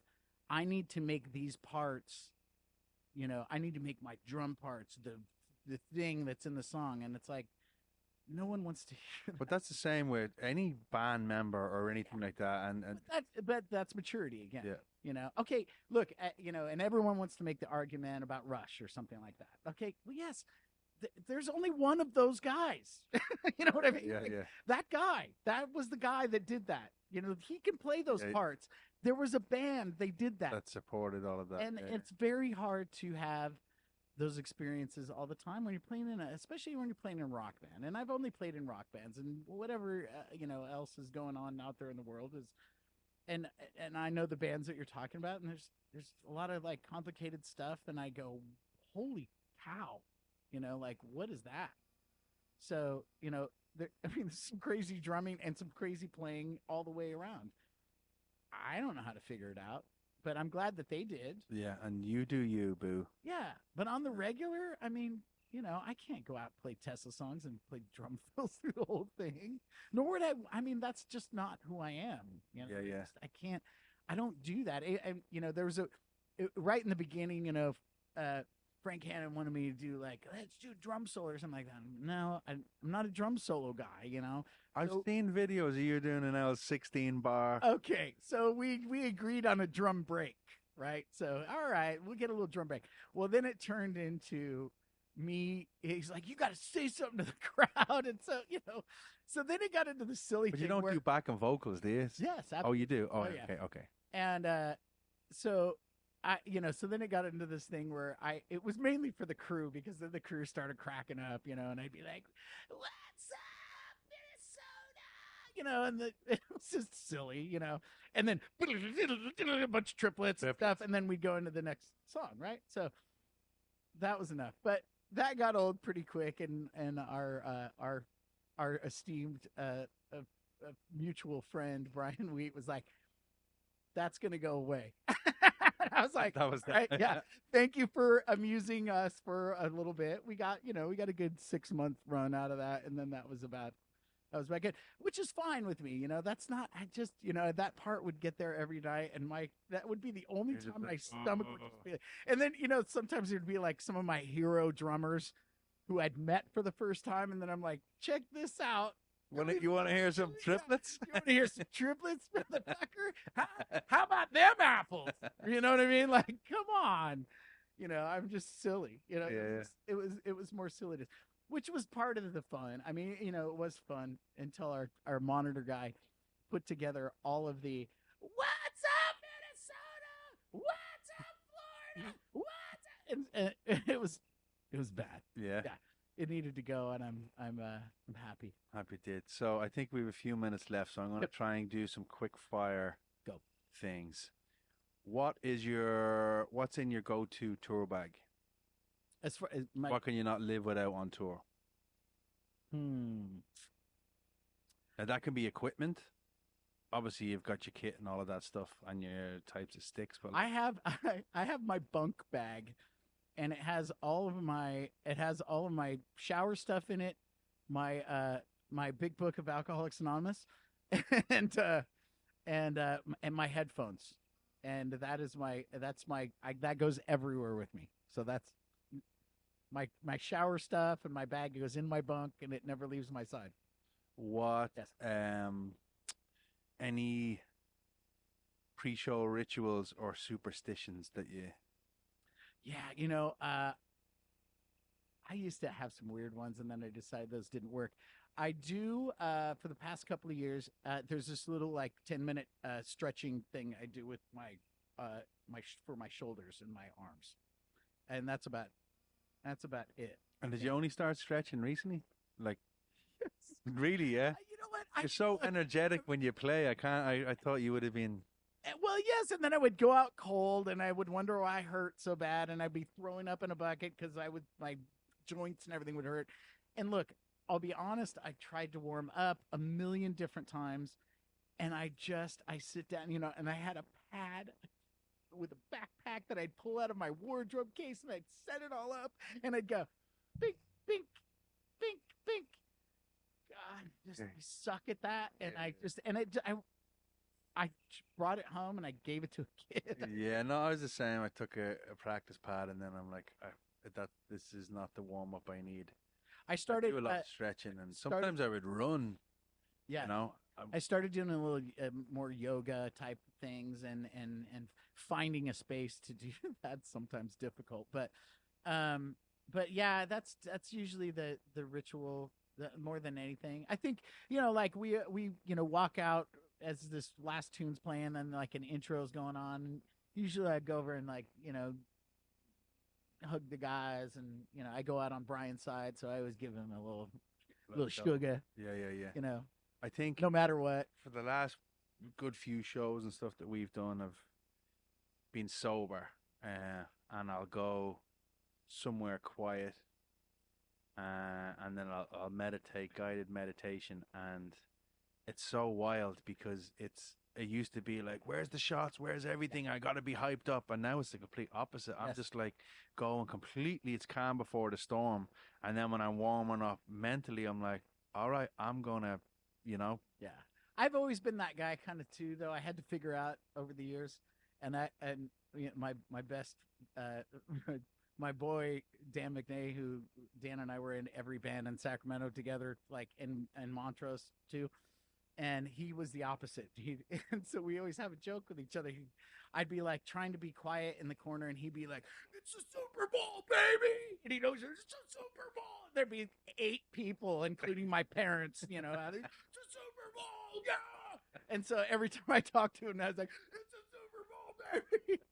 I need to make these parts, you know, I need to make my drum parts the thing that's in the song. And it's like, no one wants to hear that. But that's the same with any band member or anything like that. And But that's maturity again. Yeah. You know, okay, look, you know, and everyone wants to make the argument about Rush or something like that. Okay, well, yes, there's only one of those guys. You know what I mean? Yeah, Like, yeah. that guy, that was the guy that did that. You know, he can play those parts. There was a band, they did that. That supported all of that. And it's very hard to have those experiences all the time when you're playing especially when you're playing in a rock band. And I've only played in rock bands, and whatever you know, else is going on out there in the world is, and I know the bands that you're talking about, and there's a lot of like complicated stuff, and I go, holy cow, you know, like, what is that? So, you know, I mean, there's some crazy drumming and some crazy playing all the way around. I don't know how to figure it out, but I'm glad that they did. Yeah, and you do you, boo. Yeah, but on the regular, I mean, you know, I can't go out and play Tesla songs and play drum fills through the whole thing. Nor would I. I mean, that's just not who I am. You know, Yeah. I can't. I don't do that. You know, there was right in the beginning. You know, Frank Hannon wanted me to do like, let's do drum solos. I'm like, no, I'm not a drum solo guy. You know, I've seen videos of you doing an L16 bar. Okay, so we agreed on a drum break, right? So all right, we'll get a little drum break. Well, then it turned into me. He's like, you got to say something to the crowd, and so, you know, so then it got into the silly But thing. you don't do backing vocals, do you? Yes, absolutely. Oh, you do. Oh, yeah. Okay. And so you know, so then it got into this thing where it was mainly for the crew, because then the crew started cracking up, you know, and I'd be like, what's up, Minnesota? You know, and it was just silly, you know, and then a bunch of triplets and stuff, and then we'd go into the next song, right? So that was enough, but that got old pretty quick, and our esteemed mutual friend Brian Wheat was like, that's gonna go away. I was like, that was right, yeah. Thank you for amusing us for a little bit. We got a good 6-month run out of that, and then that was about good, which is fine with me. You know, that's not. I just, you know, that part would get there every night, and that would be the only time my stomach would just be. And then, you know, sometimes it would be like some of my hero drummers who I'd met for the first time, and then I'm like, check this out. You want to hear some triplets? You want to hear some triplets, motherfucker? How about them apples? You know what I mean? Like, come on. You know, I'm just silly. You know, it was more silliness, which was part of the fun. I mean, you know, it was fun until our monitor guy put together all of the "What's up, Minnesota? What's up, Florida? What's up?" and it was bad. Yeah. It needed to go, and I'm happy. Happy did. So I think we have a few minutes left, so I'm going to try and do some quick fire Go things, what's in your go-to tour bag? As far as my What can you not live without on tour? hmm. Now, that can be equipment. Obviously, you've got your kit and all of that stuff and your types of sticks, but I have I have my bunk bag, and it has all of my shower stuff in it, my big book of Alcoholics Anonymous, and and my headphones, and that goes everywhere with me. So that's my shower stuff, and my bag goes in my bunk, and it never leaves my side. what Yes. any pre-show rituals or superstitions that you Yeah, I used to have some weird ones, and then I decided those didn't work. I do for the past couple of years. There's this little like 10-minute stretching thing I do with for my shoulders and my arms, and that's about it. I and did think. you only start stretching recently? Like really, yeah? You know what? You're so energetic when you play. I can't. I thought you would have been. Well, yes, and then I would go out cold, and I would wonder why I hurt so bad, and I'd be throwing up in a bucket because my joints and everything would hurt. And look, I'll be honest, I tried to warm up a million different times, and I sit down, and I had a pad with a backpack that I'd pull out of my wardrobe case, and I'd set it all up, and I'd go, bink, bink, bink, bink. God, I suck at that, and I brought it home and I gave it to a kid. Yeah, no, I was the same. I took a practice pad, and then I'm like, that this is not the warm up I need. I started I do a lot of stretching, and sometimes I would run. Yeah, You know, I started doing a little more yoga type things, and finding a space to do that's sometimes difficult. But yeah, that's usually the ritual more than anything. I think like we walk out as this last tune's playing, and like an intro's going on. Usually I go over and like hug the guys, and I go out on Brian's side, so I always give him a little sugar. Yeah. I think No matter what. for the last good few shows and stuff that we've done, I've been sober, and I'll go somewhere quiet, and then I'll meditate, guided meditation, and it's so wild because it used to be like, where's the shots, where's everything, I gotta be hyped up, and now it's the complete opposite. I'm just like going completely, it's calm before the storm, and then when I'm warming up mentally, I'm like, all right, I'm gonna Yeah, I've always been that guy kind of too, though. I had to figure out over the years, and my best my boy Dan McNay, who Dan and I were in every band in Sacramento together, like in Montrose too. And he was the opposite. And so we always have a joke with each other. I'd be like trying to be quiet in the corner, and he'd be like, "It's a Super Bowl, baby!" And he knows it's a Super Bowl. There'd be 8 people, including my parents. It's a Super Bowl, yeah. And so every time I talked to him, I was like, "It's a Super Bowl, baby."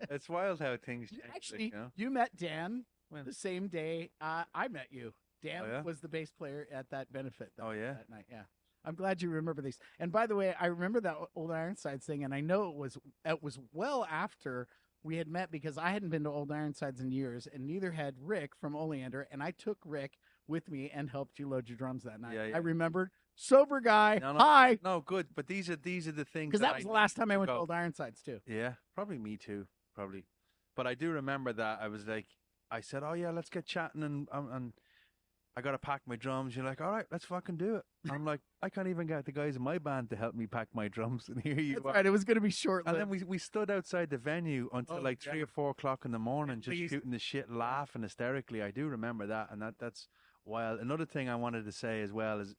It's wild how things change. Actually, you met Dan When? the same day I met you. Dan Oh, yeah? was the bass player at that benefit. Oh, yeah? That night, yeah. I'm glad you remember these. And by the way, I remember that Old Ironsides thing, and I know it was well after we had met, because I hadn't been to Old Ironsides in years, and neither had Rick from Oleander, and I took Rick with me and helped you load your drums that night. Yeah. I remembered, sober guy. No, Hi. No, good. But these are the things, Because that was the last time I went to Old Ironsides too. Yeah, probably me too. Probably. But I do remember that I was like, I said, "Oh yeah, let's get chatting," and I got to pack my drums. You're like, "All right, let's fucking do it." I'm like, I can't even get the guys in my band to help me pack my drums, and here you That's are. right. It was going to be short. And then we stood outside the venue until like 3 or 4 o'clock in the morning, just shooting the shit, laughing hysterically. I do remember that, and that's wild. Another thing I wanted to say as well is,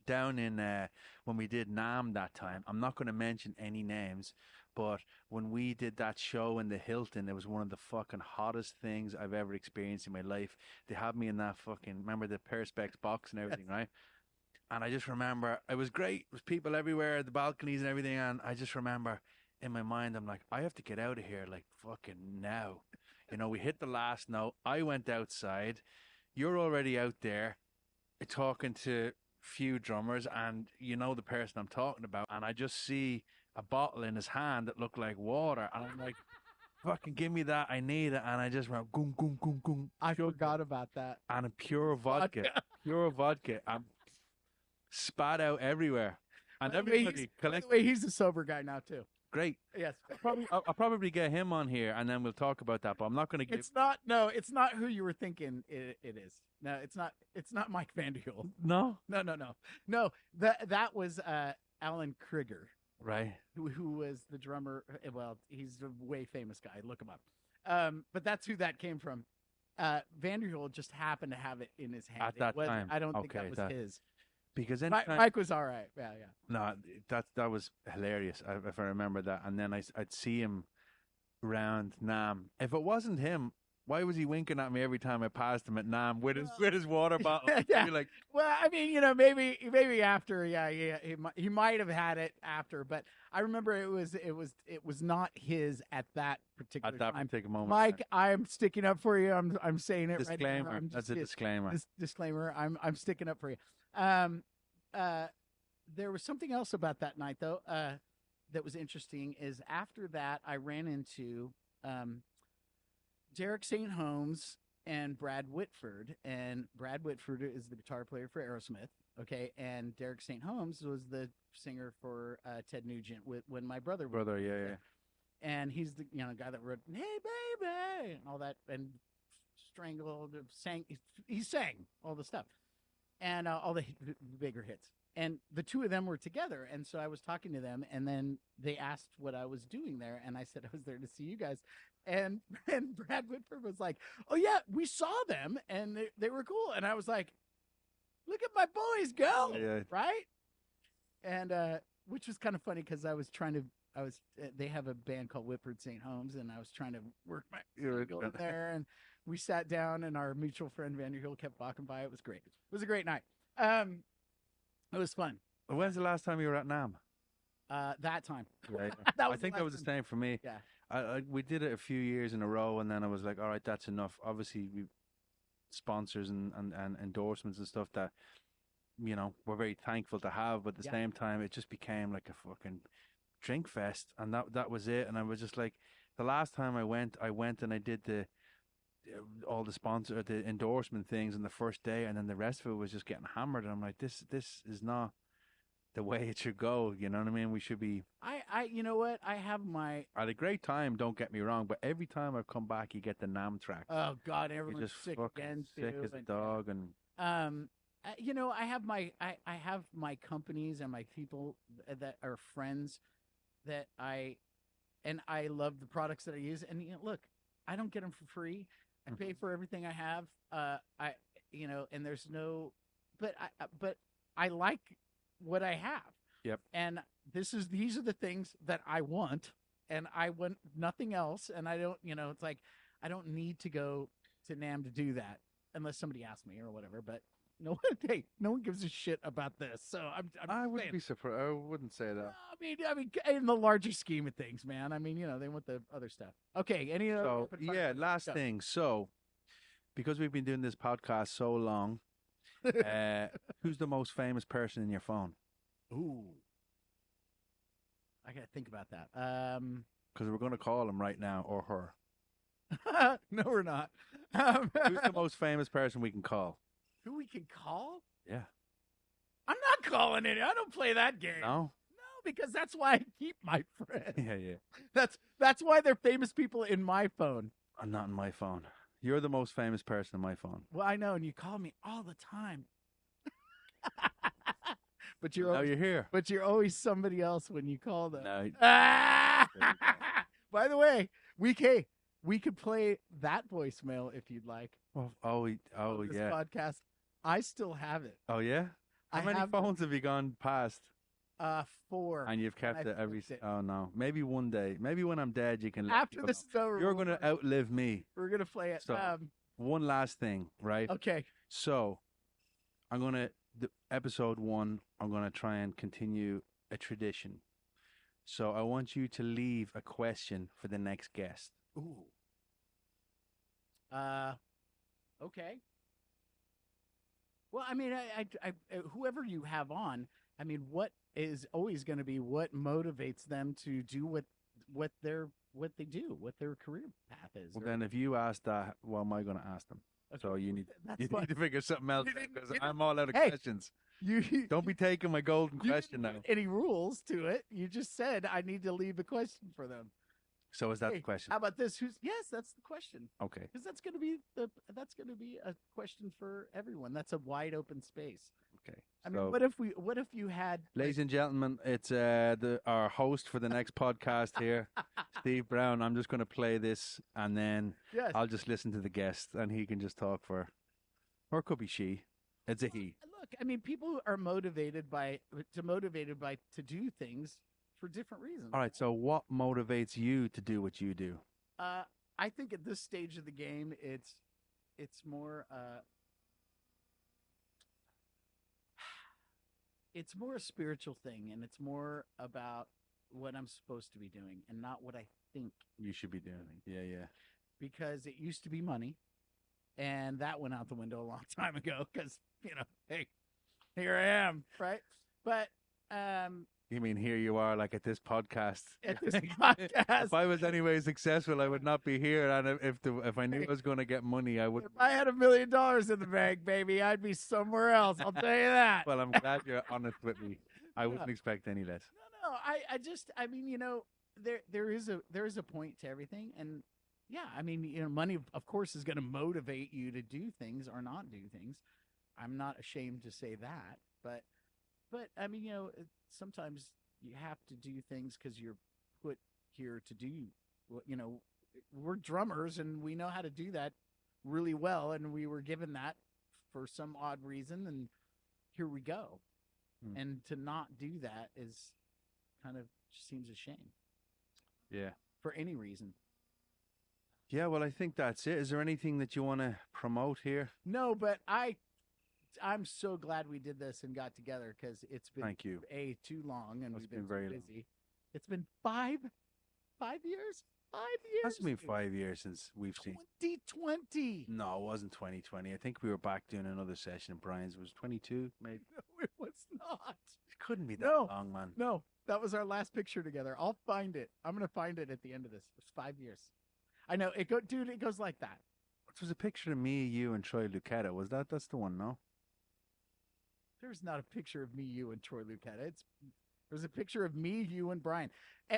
down in when we did NAMM that time, I'm not going to mention any names, but when we did that show in the Hilton, it was one of the fucking hottest things I've ever experienced in my life. They had me in that fucking, remember the Perspex box and everything, right? And I just remember, it was great. There was people everywhere, the balconies and everything, and I just remember in my mind, I'm like, I have to get out of here like fucking now. We hit the last note. I went outside. You're already out there talking to few drummers, and the person I'm talking about, and I just see a bottle in his hand that looked like water, and I'm like, "Fucking give me that! I need it!" And I just went, "Gung gung gung gung." I chugged forgot it, about that. and a pure vodka, and spat out everywhere, and everybody By the collect. way, he's a sober guy now too. Great. Yes. I'll probably get him on here, and then we'll talk about that. But I'm not going to give. It's not. No, it's not who you were thinking. It is. No, it's not. It's not Mike Vanderheel. No. No. That was Alan Krieger, Right. who was the drummer. Well, he's a way famous guy. Look him up. But that's who that came from. Vanderheel just happened to have it in his hand At that time. I don't think Okay, that was his. Because Mike was all right. Yeah. no, that was hilarious if I remember that. And then I'd see him round Nam. If it wasn't him, why was he winking at me every time I passed him at Nam with his water bottle? Yeah. I'd be like, Well, I mean, you know, maybe after, yeah, he might have had it after, but I remember it was not his at that particular moment. Mike, I'm sticking up for you. I'm saying it Disclaimer. right now. That's a disclaimer. Disclaimer. I'm sticking up for you. There was something else about that night though, that was interesting. Is after that I ran into Derek St. Holmes and Brad Whitford, and Brad Whitford is the guitar player for Aerosmith. Okay, and Derek St. Holmes was the singer for Ted Nugent when my brother was Yeah. And he's the guy that wrote "Hey Baby" and all that, and strangled, sang. He sang all the stuff, and all the bigger hits. And the two of them were together, and so I was talking to them, and then they asked what I was doing there, and I said I was there to see you guys, and Brad Whitford was like, "Oh yeah, we saw them, and they were cool," and I was like, "Look at my boys go!" Yeah. Right? And which was kind of funny because they have a band called Whitford St. Holmes, and I was trying to work my angle in there, and we sat down, and our mutual friend Vanderhill kept walking by. It was great. It was a great night. It was fun. When's the last time you were at Nam? That time. Right. I think that was the same for me. Yeah. We did it a few years in a row, and then I was like, all right, that's enough. Obviously, we sponsors and endorsements and stuff that, we're very thankful to have, but at the same time, it just became like a fucking drink fest, and that was it. And I was just like, the last time I went and I did all the endorsement things on the first day, and then the rest of it was just getting hammered. And I'm like, this is not the way it should go. You know what I mean? We should be. You know what? I had a great time. Don't get me wrong, but every time I've come back, you get the Nam tracks. Oh God, everyone's You're just sick again. sick as a dog, and I have my companies and my people that are friends that I love the products that I use. And look, I don't get them for free. I pay for everything I have. And there's no, but I like what I have. Yep. And these are the things that I want, and I want nothing else. And I don't, it's like, I don't need to go to NAMM to do that unless somebody asks me or whatever. But no one gives a shit about this. So I wouldn't be surprised. I wouldn't say that. I mean, in the larger scheme of things, man. I mean, they want the other stuff. Okay. Last thing. So, because we've been doing this podcast so long, who's the most famous person in your phone? Ooh, I gotta think about that. Because we're going to call him right now, or her. No, we're not. Who's the most famous person we can call? Who we can call? Yeah. I'm not calling it. I don't play that game. No, because that's why I keep my friends. Yeah. That's why they're famous people in my phone. I'm not in my phone. You're the most famous person in my phone. Well, I know, and you call me all the time. But you're here. But you're always somebody else when you call them. No. By the way, we could play that voicemail if you'd like. This yeah. Podcast. I still have it. Oh yeah. How many phones have you gone past? 4. And you've kept it every. Oh no. Maybe one day. Maybe when I'm dead, you can. After this is over, you're going to outlive me. We're going to play it. So, one last thing, right? Okay. So, episode 1. I'm going to try and continue a tradition. So I want you to leave a question for the next guest. Ooh. Okay. Well, I mean, I whoever you have on, I mean, what is always going to be what motivates them to do what they do, what their career path is. Well, or- then if you ask that, what am I going to ask them? So you need That's you fine. need to figure something else You out didn't- because you I'm all out of Hey. questions. you Don't be taking my golden you question didn't now. put any rules to it. You just said I need to leave a question for them. So is that the Hey, question? How about this? Yes, that's the question. Okay. Because that's going to be a question for everyone. That's a wide open space. Okay. I So, mean, what if you had ladies and gentlemen, it's our host for the next podcast here, Steve Brown. I'm just going to play this, and then yes. I'll just listen to the guest, and he can just talk or it could be she. It's a he. Look, I mean, people are motivated to do things for different reasons. All right. So, what motivates you to do what you do? I think at this stage of the game, it's more it's more a spiritual thing, and it's more about what I'm supposed to be doing, and not what I think You should be doing. Yeah, yeah. because it used to be money, and that went out the window a long time ago. Because hey, here I am, right? But You mean here you are, like at this podcast? at this podcast, If I was anyway successful, I would not be here. And if I knew I was going to get money, I would. if I had $1 million in the bank, baby, I'd be somewhere else. I'll tell you that. Well, I'm glad you're honest with me. I wouldn't expect any less. No. I mean, there is a point to everything, and yeah, I mean, money, of course, is going to motivate you to do things or not do things. I'm not ashamed to say that, but I mean, sometimes you have to do things because you're put here to do. We're drummers, and we know how to do that really well, and we were given that for some odd reason, and here we go. And to not do that is kind of just seems a shame. Yeah. For any reason. Yeah, well, I think that's it. Is there anything that you want to promote here? No, but I'm so glad we did this and got together because it's been Thank you. too long and It's we've been been very too long. busy. It's been 5 years. 5 years. That's been 5 years since we've seen. 2020. No, it wasn't 2020. I think we were back doing another session. Brian's was 22, maybe. No, it was not. It couldn't be that No. long, man. No, that was our last picture together. I'll find it. I'm gonna find it at the end of this. It's 5 years. I know it dude. It goes like that. It was a picture of me, you, and Troy Lucetta. Was that's the one? No. There's not a picture of me, you, and Troy Lucetta. There's a picture of me, you, and Brian.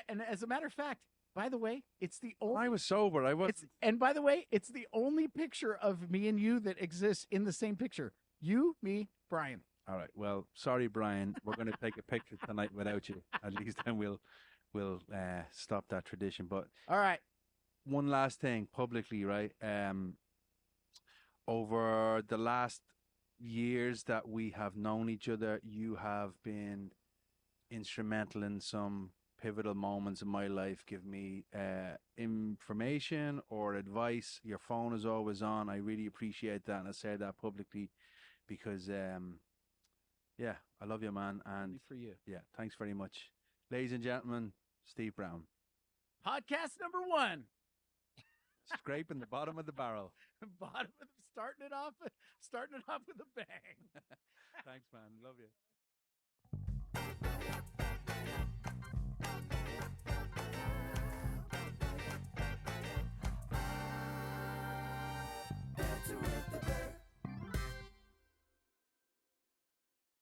And as a matter of fact, by the way, it's the only. I was sober. I was. And by the way, it's the only picture of me and you that exists in the same picture. You, me, Brian. All right. Well, sorry, Brian. We're going to take a picture tonight without you. At least then we'll stop that tradition. But all right. One last thing publicly, right? Over the last years that we have known each other, you have been instrumental in some pivotal moments in my life. Give me information or advice. Your phone is always on. I really appreciate that, and I say that publicly because, yeah, I love you, man. And for you. Yeah, thanks very much, ladies and gentlemen. Steve Brown, podcast number 1. Scraping the bottom of the barrel. Starting it off with a bang. Thanks, man. Love you.